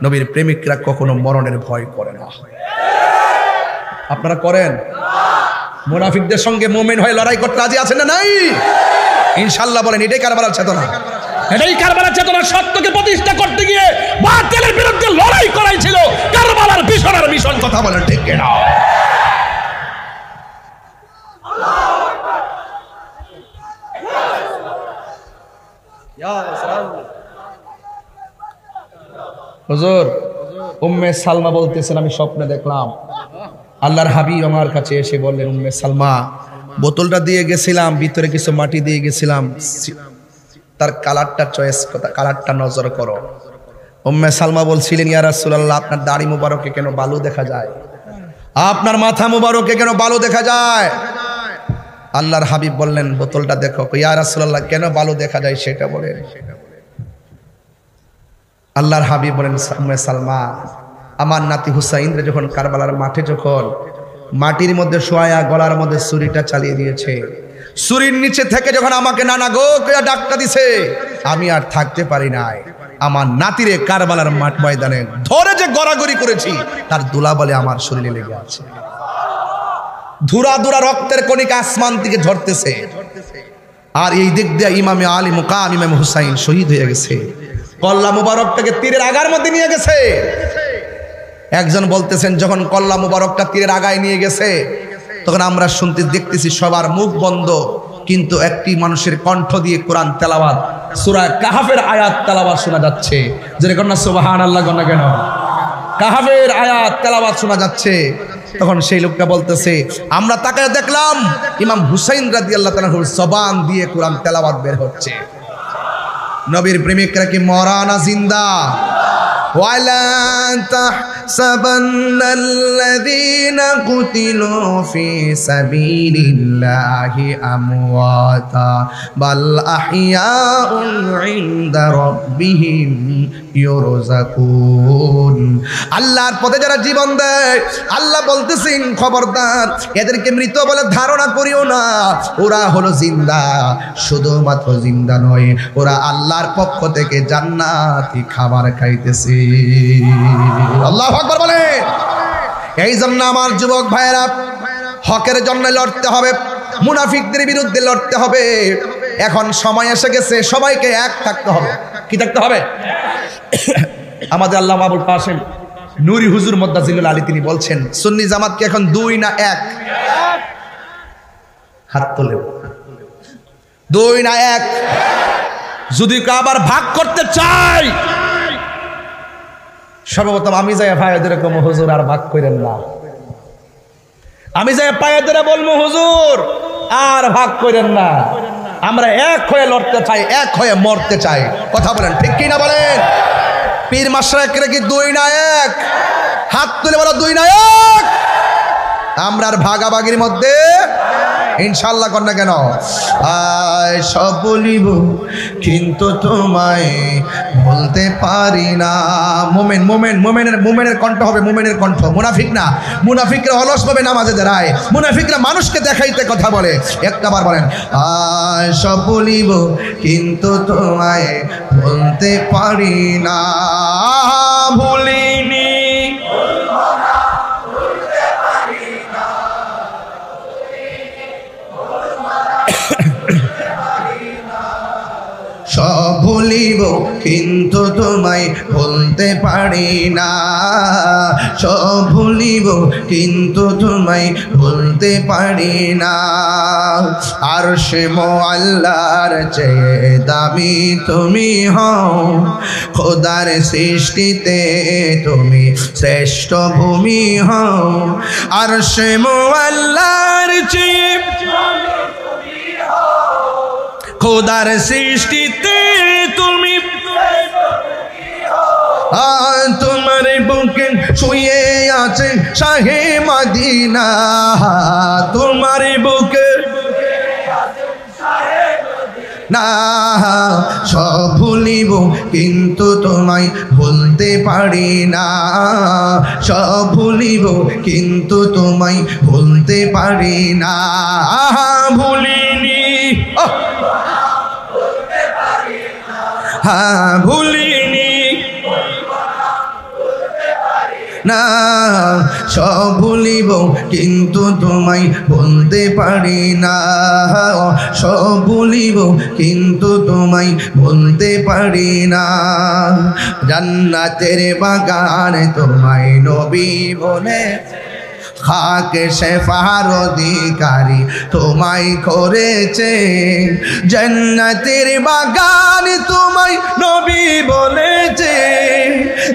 নবীর প্রেমিকরা কখনো মরণের ভয় করে না। আপনারা করেন? মুনাফিকদের সঙ্গে মুমিন হয়ে লড়াই করতে রাজি আছেন না নাই? ইনশাআল্লাহ বলেন। এটাই কারবালার চেতনা, এটাই কারবালার চেতনা। সত্যকে প্রতিষ্ঠা করতে গিয়ে বাতিলের বিরুদ্ধে লড়াই করাই ছিল কারবালার মিশন। আর মিশন কথা বলেন, ঠিক কিনা? হুজুর, উম্মে সালমা বলতেছেন, আমি স্বপ্নে দেখলাম আল্লাহর হাবিব আমার কাছে এসে বললেন, উম্মে সালমা, বোতলটা দিয়ে গেছিলাম, ভিতরে কিছু মাটি দিয়ে গেছিলাম, তার কালারটা চয়েস, কালারটা নজর করো। উম্মে সালমা বলছিলেন, ইয়া রাসূলুল্লাহ, আপনার দাড়ি মুবারকে কেন বালু দেখা যায়? আপনার মাথা মুবারকে কেন বালু দেখা যায়? আল্লাহর হাবিব বললেন, বোতলটা দেখো। ইয়া রাসূলুল্লাহ, কেন বালু দেখা যায় সেটা বলেন। আল্লাহর হাবিব বলেন, উম্মে সালমা, আমার নাতি হুসাইন যখন কারবালার মাঠে যখন মাটির মধ্যে শোয়া গলার মধ্যে ছুরিটা চালিয়ে দিয়েছে, ছুরির নিচে থেকে যখন আমাকে নানা গো কইয়া ডাকটা দিছে, আমি আর থাকতে পারি নাই। আমার নাতিরে কারবালার মাঠ ময়দানে ধরে যে গড়াগড়ি করেছি, তার ধুলাবালি আমার শরীরে লেগে আছে। ধুরা ধুরা রক্তের কণিকা আসমান থেকে ঝরতেছে। আর এই দিক দিয়ে ইমামে আলী মুকাম ইমাম হুসাইন শহীদ হয়ে গেছে। কল্লা মুবারকটাকে তীরের আগার মধ্যে নিয়ে গেছে। একজন বলতেছেন, যখন কল্লা মুবারকটা তীরের আগায় নিয়ে গেছে, তখন আমরা শুনতে দেখতেছি সবার মুখ বন্ধ, কিন্তু একটি মানুষের কণ্ঠ দিয়ে কোরআন তেলাওয়াত, সূরা কাহফের আয়াত তেলাওয়াত শোনা যাচ্ছে। জোরে কন্যা সুবহানাল্লাহ কন্যা কেন? কাহফের আয়াত তেলাওয়াত শোনা যাচ্ছে। তখন সেই লোকটা বলতেছে, আমরা তাকায় দেখলাম ইমাম হুসাইন রাদিয়াল্লাহু তাআলার জবান দিয়ে কোরআন তেলাওয়াত বের হচ্ছে। নবীর প্রেমিকরা কি মরা না জিন্দা? ওয়ালা তাহসাবান্নাল্লাযীনা কুতিলু ফি সাবিলিল্লাহি আমওয়াতা বাল আহইয়াউন ইনদা রাব্বিহিম ইউরযাকুন। আল্লাহর পথে যারা জীবন দেয়, আল্লাহ বলতেছেন খবরদার এদেরকে মৃত বলে ধারণা করিও না, ওরা হলো জিন্দা। শুধুমাত্র জিন্দা নয়, ওরা আল্লাহর পক্ষ থেকে জান্নাতি খাবার খাইতেছে। আল্লাহু আকবার বলে। এই জন্য আমার যুবক ভাইয়েরা, হকের জন্য লড়তে হবে, মুনাফিকদের বিরুদ্ধে লড়তে হবে। এখন সময় এসে গেছে, সবাইকে এক থাকতে হবে। কি থাকতে হবে? আমাদের আল্লামা আবুল কাসেম নুরি হুজুর মুদ্দাজিলুল আলী তিনি বলছেন, সুন্নি জামাত কি এখন দুই না এক? হাত তোলে। দুই না এক? যদি আবার ভাগ করতে চাই, সর্বপ্রথম আমি যাই ভাইদের কম হুজুর আর ভাগ করেন না। আমি যাই পায়েদের বলবো হুজুর আর ভাগ করেন না। আমরা এক হয়ে লড়তে চাই, এক হয়ে মরতে চাই। কথা বলেন ঠিক কি না বলেন? পীর মাশরাইকরা কি দুই না এক? হাত তুলে বলো দুই না এক। আমরা আর ভাগাভাগির মধ্যে ইনশাআল্লাহ কর না কেন? সব বলিব কিন্তু তোমায় বলতে পারি না। মোমেন মোমেন মোমেনের মোমেনের কণ্ঠ হবে, মোমেনের কণ্ঠ। মুনাফিক না, মুনাফিকরা অলস ভাবে নামাজে দাঁড়ায়, মুনাফিকরা মানুষকে দেখাইতে কথা বলে। একটাবার বলেন, সব বলিব কিন্তু তোমায় বলতে পারি না। ভুলিনি সব ভুলিব কিন্তু তোমায় বলতে পারি না। সব ভুলিব কিন্তু তোমায় বলতে পারি না। আরশে মুআল্লার চেয়ে দামি তুমি হও, খোদার সৃষ্টিতে তুমি শ্রেষ্ঠ ভূমি হও। আরশে মুআল্লার চেয়ে খোদার সৃষ্টিতে তুমি, তোমার বুকে শুয়ে আছে শাহে মদিনা। তোমার বুকে না সব ভুলিব কিন্তু তোমায় বলতে পারি না। সব ভুলিব কিন্তু তোমায় বলতে পারি না। ভুলিনি ভুলিনি না। সব ভুলিব কিন্তু তোমায় বলতে পারি না। সব ভুলিব কিন্তু তোমায় বলতে পারি না। জান্নাতের বাগান তোমায় নবী বলে, খাকে শেফার অধিকারী তোমায় করেছে। জান্নাতের বাগান তোমায় নবী বলেছে,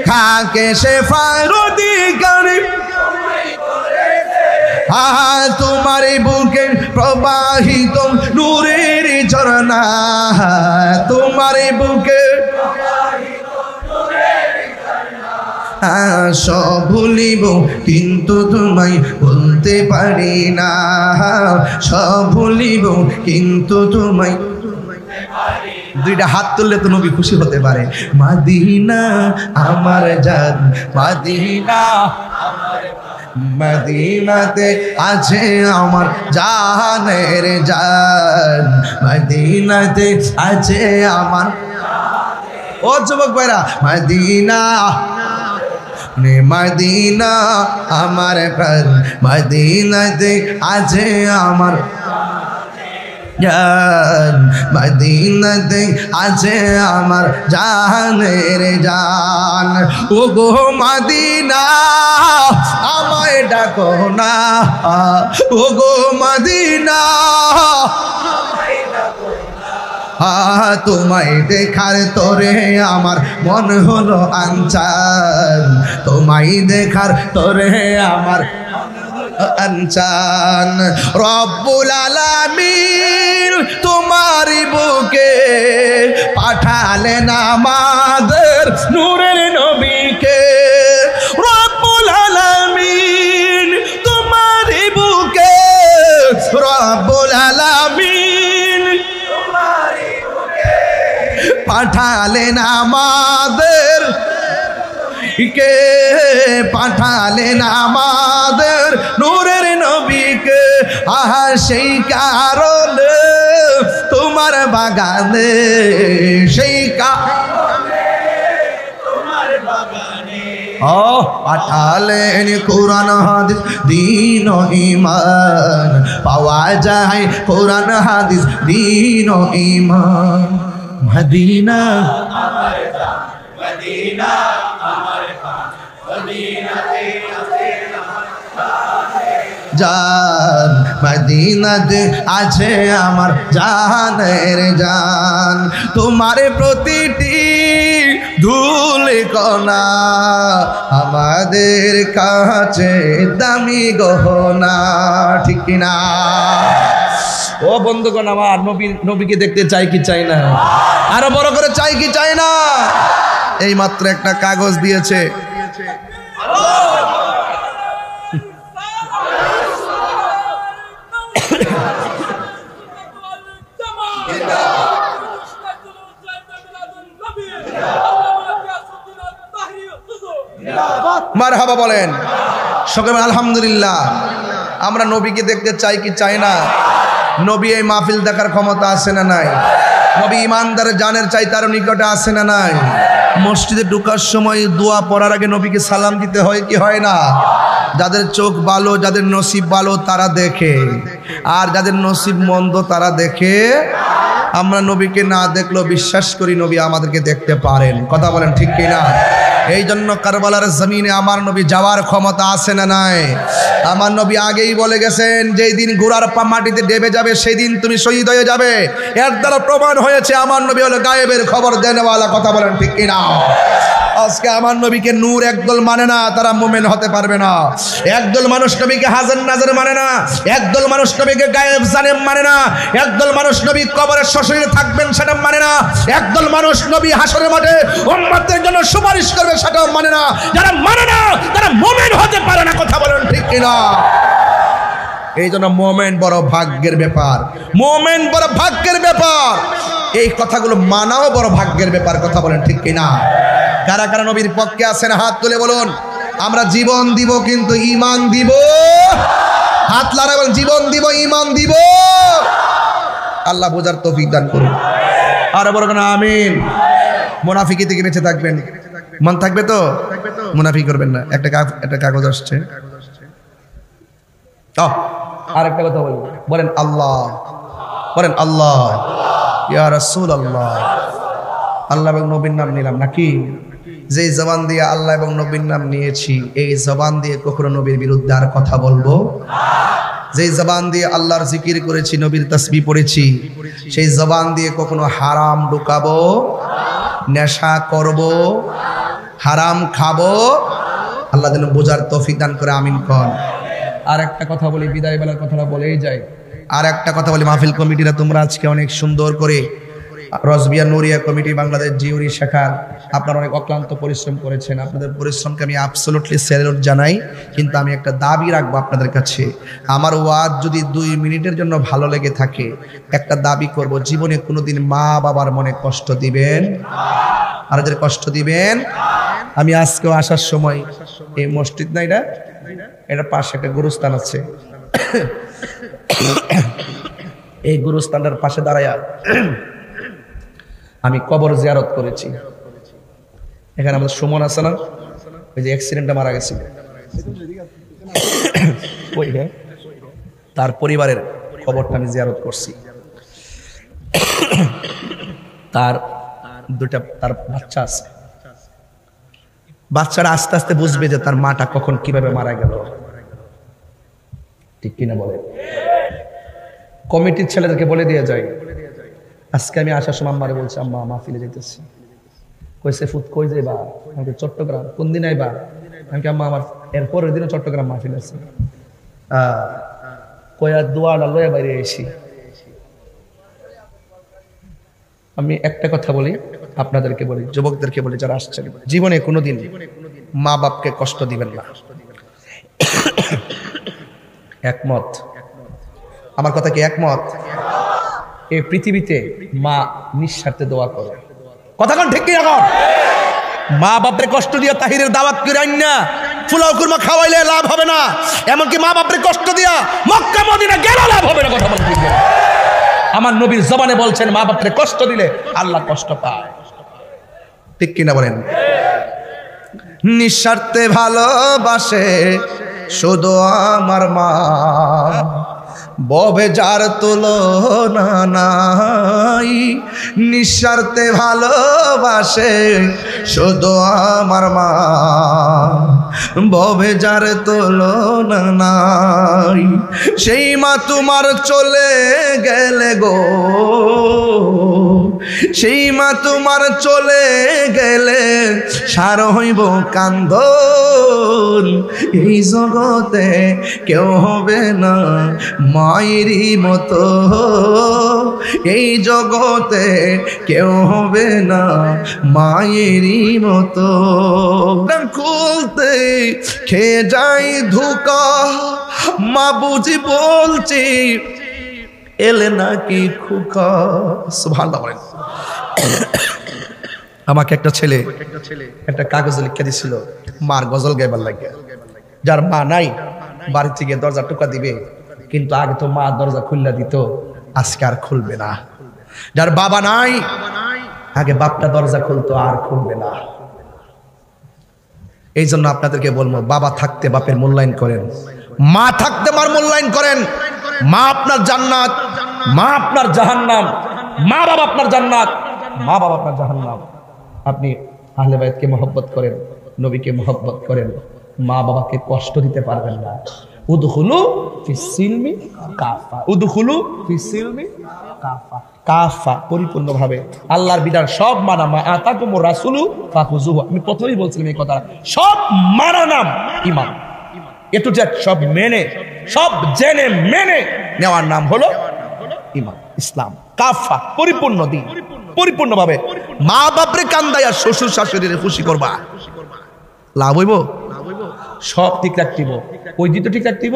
খাকে শেফার অধিকারী তোমার বুকে প্রবাহিত নূরের ঝরনা। তোমার বুকে সব ভুলিব কিন্তু তোমায় বলতে পারি না। সব ভুলিব কিন্তু তোমায়। দুইটা হাত তুললে তো নবী খুশি হতে পারে। মদিনা আমার জান, মদিনা মদিনাতে আছে আমার জানের জান। মদিনাতে আছে আমার। ও যুবক ভাইরা, মদিনা মদিনা আমার প্রাণ, মদিনাতে আছে আমার। জান, মদিনাতে আছে আমার জানের জান। ও গো মদিনা আমায় ডাকো না, ও গো মদিনা তোমায় দেখার তোরে আমার মন হলো আনচান, তোমায় দেখার তোরে আমার আনচান। রব্বুল আলামিন তোমারি বুকে পাঠালেন আমাদের নূরের নবীকে। রব্বুল আলামিন তোমারি বুকে, রব্বুল আলামিন পাঠালেন আমাদের কে, পাঠালেন আমাদের নূরের নবীকে। আহা সেই কারণে তোমার বাগানে, সেই কারণে তোমার বাগানে পাঠালেন কোরআন হাদিস দ্বীন ও ঈমান। পাওয়া যায় কোরআন হাদিস দ্বীন ও ঈমান। মদিনা আমার জান, মদিনা আমার জান, মদিনাতে আছে জান, মদিনাতে আছে আমার জানের জান। তোমার প্রতিটি ধুল কণা আমাদের কাছে দামি গহনা, ঠিক না? ও বন্ধুগণ, আমার নবীকে দেখতে চাই কি চাই না? আরো বড় করে চাই কি চাই না? এই মাত্র একটা কাগজ দিয়েছে, মারহাবা বলেন সকলে আলহামদুলিল্লাহ। আমরা নবীকে দেখতে চাই কি চাই না? নবী এই মাহফিল দেখার ক্ষমতা আছে না নাই? নবী ইমানদারের জানের চাই তার নিকটে আছে না নাই? মসজিদে ঢোকার সময় দোয়া পড়ার আগে নবীকে সালাম দিতে হয় কি হয় না? যাদের চোখ ভালো, যাদের নসিব ভালো তারা দেখে, আর যাদের নসিব মন্দ তারা দেখে। আমরা নবীকে না দেখলেও বিশ্বাস করি নবী আমাদেরকে দেখতে পারেন। কথা বলেন ঠিক কিনা? এই জন্য কারবালার জমিনে আমার নবী যাওয়ার ক্ষমতা আছে না নাই? আমার নবী আগেই বলে গেছেন, যেই দিন ঘোড়ার পা মাটিতে ডেবে যাবে সেই দিন তুমি শহীদ হয়ে যাবে। এর দ্বারা প্রমাণ হয়েছে আমার নবী হলো গায়েবের খবর দেনেওয়ালা। কথা বলেন ঠিক কিনা? আজকে আমার নবীকে নূর একদল মানে না, তারা মুমিন হতে পারবে না। একদল মানুষ নবীকে হাজার নাজার মানে না, একদল মানুষ নবীকে গায়েব জানেম মানে না, একদল মানুষ নবী কবরের সশরীরে থাকবেন সেটা মানে না, একদল মানুষ নবী হাসরের মাঠে উম্মতের জন্য সুপারিশ করবে সেটাও মানে না। যারা মানে না তারা মুমিন হতে পারে না। কথা বলেন ঠিক কিনা? এই জন্য মুমিন বড় ভাগ্যের ব্যাপার, মুমিন বড় ভাগ্যের ব্যাপার। এই কথাগুলো মানাও বড় ভাগ্যের ব্যাপার। কথা বলেন ঠিক কিনা? কারা কারা নবীর পক্ষে আছেন হাত তুলে বলুন। আমরা জীবন দিব কিন্তু ঈমান দিব। হাত লাগাই বলেন, জীবন দিব ঈমান দিব। আল্লাহ বোঝার তৌফিক দান করুন। আর বড় কোন আমিন। মুনাফিকি থেকে বেঁচে থাকবেন, মন থাকবে তো? মুনাফিকি করবেন না। একটা কাগজ আসছে, আরেকটা কথা বলবো, বলেন আল্লাহ, বলেন আল্লাহ, ইয়া রাসূলুল্লাহ। আল্লাহ এবং নবীর নাম নিলাম নাকি? যে জবান দিয়ে আল্লাহ এবং নবীর নাম নিয়েছি, এই জবান দিয়ে কখনো নবীর বিরুদ্ধে আর কথা বলবো? যে জবান দিয়ে আল্লাহর জিকির করেছি, নবীর তাসবিহ পড়েছি, সেই জবান দিয়ে কখনো হারাম ঢুকাবো, নেশা করব, হারাম খাবো? আল্লাহ যেন বোঝার তৌফিক দান করে আমিন কোন। আর একটা কথা বলি, বিদায় বেলার কথাটা বলেই যায়। আর একটা কথা বলি, মাহফিল কমিটিরা তোমরা আজকে অনেক সুন্দর করে, রজবিয়া নুরিয়া কমিটি বাংলাদেশ জিউরি শাখার আপনারা অনেক অক্লান্ত পরিশ্রম করেছেন। আপনাদের পরিশ্রমকে আমি অ্যাবসলিউটলি স্যালুট জানাই। কিন্তু আমি একটা দাবি রাখবো আপনাদের কাছে, আমার ওয়াজ যদি 2 মিনিটের জন্য ভালো লেগে থাকে, একটা দাবি করব, জীবনে কোনোদিন মা বাবার মনে কষ্ট দিবেন, আর যাদের কষ্ট দিবেন। আমি আজকেও আসার সময় এই মসজিদ না, এটা পাশে একটা গুরুস্থান আছে, এই গুরুস্থানটার পাশে দাঁড়ায়া আমি কবর জিয়ারত করেছি। এখানে আমাদের সুমন আছে না, ওই যে অ্যাক্সিডেন্টে মারা গেছে, তার পরিবারের কবরটা আমি জিয়ারত করছি। তার বাচ্চা আছে। বাচ্চারা আস্তে আস্তে বুঝবে যে তার মাটা কখন কিভাবে মারা গেল, ঠিক কিনা বলে? কমিটির ছেলেদেরকে বলে দিয়ে যায়, আজকে আমি আসার সময় আম্মারে বলছি, আম্মা মাহফিলে যেতেছি। কইছে ফুত কই যাইবা? আমাকে চট্টগ্রাম। কোন দিন আইবা? আমি আম্মা আমার এর পরের দিনও চট্টগ্রাম মাহফিল আছে। কয়া দোয়াটা লয়ে বাইরে এসি। আমি একটা কথা বলি, আপনাদেরকে বলি, যুবকদেরকে বলি যারা আসছেন, জীবনে কোনোদিন মা বাপকে কষ্ট দিবেন না। একমত? আমার কথা কি একমত? এই পৃথিবীতে মা নিঃস্বার্থে দোয়া করে, কথা কোন ঠিক কি? এখন মা বাপরে কষ্ট দিয়া তাহিরের দাওয়াত করে না ফুলাও কুরমা খাওয়াইলে লাভ হবে না, এমনকি মা বাপরে কষ্ট দিয়া মক্কা মদিনা গেলে লাভ হবে না। কথা বলতে ঠিক না? আমার নবীর জবানে বলছেন মা বাপরে কষ্ট দিলে আল্লাহ কষ্ট পায়, ঠিক কিনা বলেন? নিঃস্বার্থে ভালোবাসে শুধু আমার মা, ববে যার তুলনা নাই। নিঃস্বার্থে ভালোবাসে শুধু আমার মা, ববে যার তুলনা নাই। সেই মা তোমার চলে গেলে গো, সেই মা তোমার চলে গেলে সার হইব কান্দন। এই জগতে কেউ হবে না মায়েরই মতো, এই জগতে কেউ হবে না মায়েরই মতো। খুলতে খেয়ে যাই ধোঁকা, মা বুঝি বলছি এলে নাকি খোকা। সুবহানাল্লাহ বলেন। আমাকে একটা ছেলে একটা কাগজে লিখে দিছিল মার গজল গাইবার লাগে। যার মা নাই বাড়ি থেকে দরজা টোকা দিবে, কিন্তু আগে তো মা দরজা খুললা দিত, আজকে আর খুলবে না। যার বাবা নাই আগে বাপটা দরজা খুলতো, আর খুলবে না। এই জন্য আপনাদেরকে বলবো, বাবা থাকতে বাপের মূল্যায়ন করেন, মা থাকতে মার মূল্যায়ন করেন। মা আপনার জান্নাত, মা আপনার জাহান্নাম। মা বাবা আপনার জান্নাত, মা বাবা আপনার জাহান্নাম। আপনি আহলে বাইতকে মহব্বত করেন, নবীকে মহব্বত করেন, মা বাবাকে কষ্ট দিতে পারবেন না। উদখুলু ফিস সিলমি কাফা, উদখুলু ফিস সিলমি কাফা, কাফা পরিপূর্ণভাবে। আল্লাহর বিধান সব মানা, মা আতাকুমুর রাসূলু ফাখুযুহু। আমি প্রথমেই বলছিলাম এই কথা, সব মানা নাম ঈমান। এটু জেড সব মেনে, সব জেনে মেনে নেওয়ার নাম হলো ঈমান, ইসলাম। কাফা পরিপূর্ণ দিন, পরিপূর্ণভাবে। মা বাপরে কান্দাইয়া শ্বশুর শাশুড়িরে খুশি করবা, লাভ হইব? সব ঠিক রাখতিব, ওই দিকে ঠিক রাখতিব,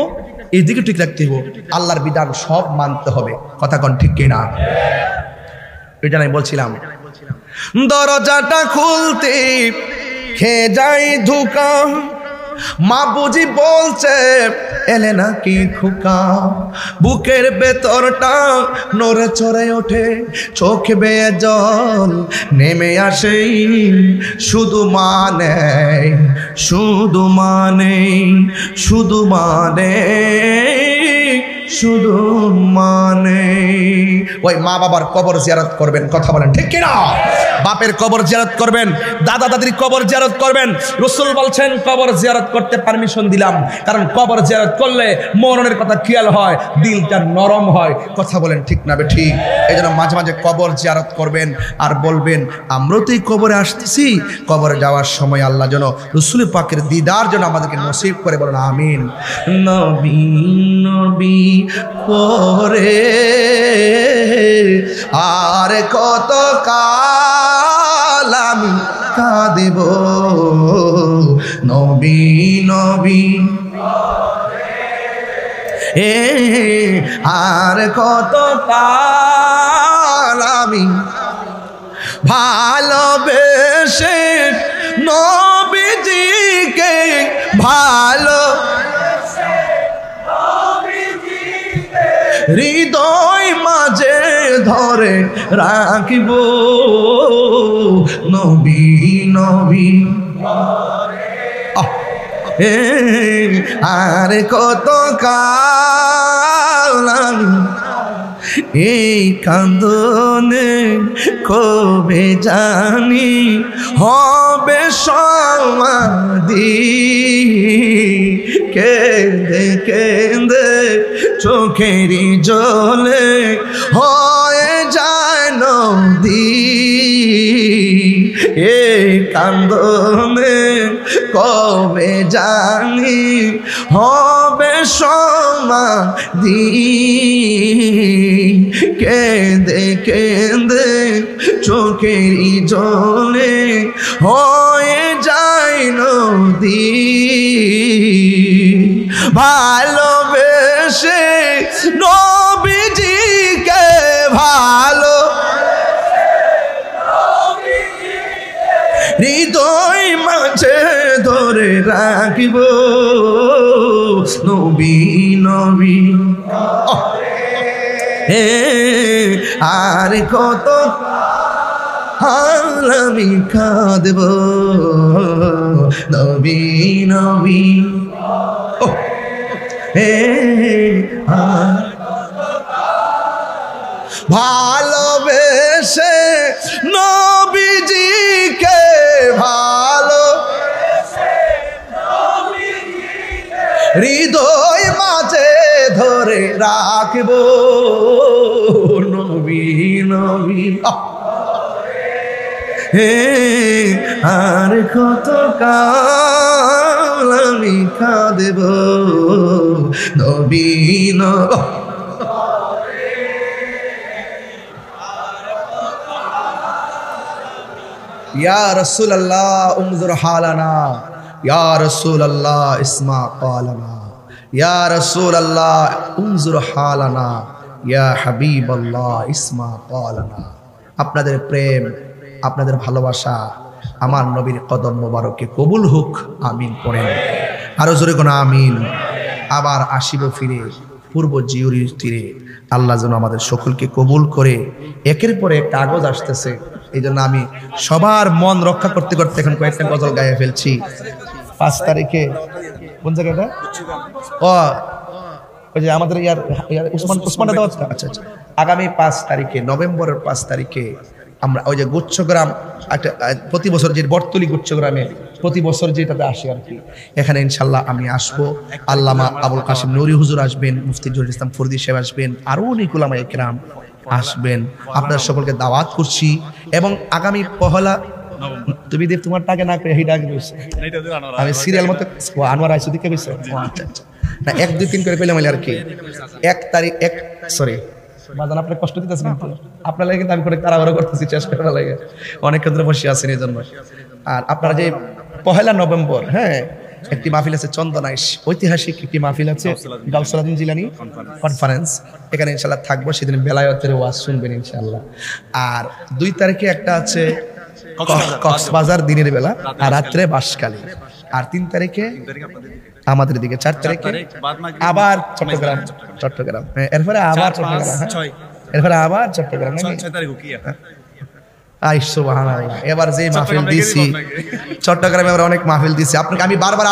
এই দিকে ঠিক রাখতিব। আল্লাহর বিধান সব মানতে হবে, কথা কোন ঠিক কিনা? এটা আমি বলছিলাম। দরজাটা খুলতে খেয়ে যাই ধোঁকা, মা বুঝি বলছে এলে নাকি খোকা। বুকের ভেতরটা নড়ে চড়ে ওঠে, চোখ বেয়ে জল নেমে আসে। শুধু মানে, শুধু মানে, শুধু মানে, শুধু মানে। ওই মা বাবার কবর জিয়ারত করবেন, কথা বলেন ঠিক কিনা? বাপের কবর জিয়ারত করবেন, দাদা দাদির কবর জিয়ারত করবেন। রাসূল বলছেন কবর জিয়ারত করতে পারমিশন দিলাম, কারণ কবর জিয়ারত করলে মরণের কথা খেয়াল হয়, দিলটা নরম হয়, কথা বলেন ঠিক না বে ঠিক? এই জন্য মাঝে মাঝে কবর জিয়ারত করবেন আর বলবেন আমরাও তো এই কবরে আসতেছি, কবরে যাওয়ার সময় আল্লাহ যেন রাসূল পাকের দিদার যেন আমাদেরকে নসিব করে, বলেন আমিন। নবী নবী করে আর কত কাল আমি কাঁদিব, নবী নবী আর কত কাল আমি ভালোবেসে নবীজিকে ভালো হৃদয় মাঝে ধরে রাখিব, নবী নবী আর কত কাল এই কান্দনে কবে জানি হবে সমাধি কেঁদে কেঁদে চোখেরই জলে হয়ে যায় নদী এই কান্দনে কবে জানি হবে সমাধি কেঁদে কেঁদে চোখেরই জলে হয়ে যায় নদী ভালোবেসে নবীজিকে ভালো হৃদয় মাঝে ধরে রাখিব নবী নবী হে আর কত হাল আমি কাঁদব নবী নবী হে ভালোবেসে নবীজিকে ভালো হৃদয় মাঝে ধরে রাখব নবী নবী হে আর কত কাল আমি কাঁদব নবী নবী या रसूल अल्लाह उन्जुर हालना या रसूल अल्लाह इस्मा क़ालना या रसूल अल्लाह उन्जुर हालना या हबीब अल्लाह इस्मा क़ालना আপনাদের প্রেম আপনাদের ভালোবাসা আমার নবীর কদম মোবারকে কবুল হোক আমিন পড়েন আরো জোরে কোন আমিন আবার আসিব ফিরে পূর্ব জিউরির তীরে আল্লাহ যেন আমাদের সকলকে কবুল করে একের পর এক কাগজ আসতেছে এই জন্য আমি সবার মন রক্ষা করতে করতে এখন কয়েকটা গজল গায়ে ফেলছি 5 তারিখে কোন জায়গাটা ওই যে আমাদের ইয়ার উসমানটা দাওয়াত আচ্ছা আচ্ছা আগামী 5 তারিখে নভেম্বরের 5 তারিখে আমরা ওই যে গুচ্ছগ্রাম একটা প্রতি বছর যে বর্তলি গুচ্ছগ্রামে প্রতি বছর যেটাতে আসি আর কি এখানে ইনশাল্লাহ আমি আসবো আল্লামা আবুল কাসিম নুরি হুজুর আসবেন মুফতি জহিরুল ইসলাম ফরদি সাহেব আসবেন আরো অনেক উলামা ইকরাম আসবেন আপনারা সকলকে দাওয়াত করছি এবং আগামী পহেলা তুমি দেব তোমার টাকা না করে এইটা আগে কইছে আমি সিরিয়াল মতো আনোয়ার আইসু দিকে কইছে আচ্ছা আচ্ছা না 1 2 3 করে কইলাম আর কি 1 তারিখ 1 সরি বাজান আপনি কষ্ট দিতেছেন কিন্তু আপনার লাগে কিন্তু আমি করে তাড়াহুড়ো করতেছি চেষ্টা করা লাগে অনেক ক্ষেত্রে বসে আছেন এই জন্য আর আপনারা যে পহেলা নভেম্বর হ্যাঁ একটি মাহফিল আছে চন্দনাইশ ঐতিহাসিক একটি মাহফিল আছে গাউসুল জিলানী কনফারেন্স এখানে ইনশাআল্লাহ থাকবো সেদিন বেলায়েতের ওয়াজ শুনবেন ইনশাআল্লাহ আর 2 তারিখে একটা আছে কক্সবাজার দিনের বেলা আর রাত্রে বাঁশখালী আর 3 তারিখে আমাদের দিকে 4 তারিখে আবার চট্টগ্রাম এরপরে আবার চট্টগ্রাম এরপরে আবার চট্টগ্রাম 6 তারিখ কি আই সুবহানাল্লাহ এবার যে মাহফিল দিছি চট্টগ্রামে আমরা অনেক মাহফিল দিছি আপনাকে আমি বারবার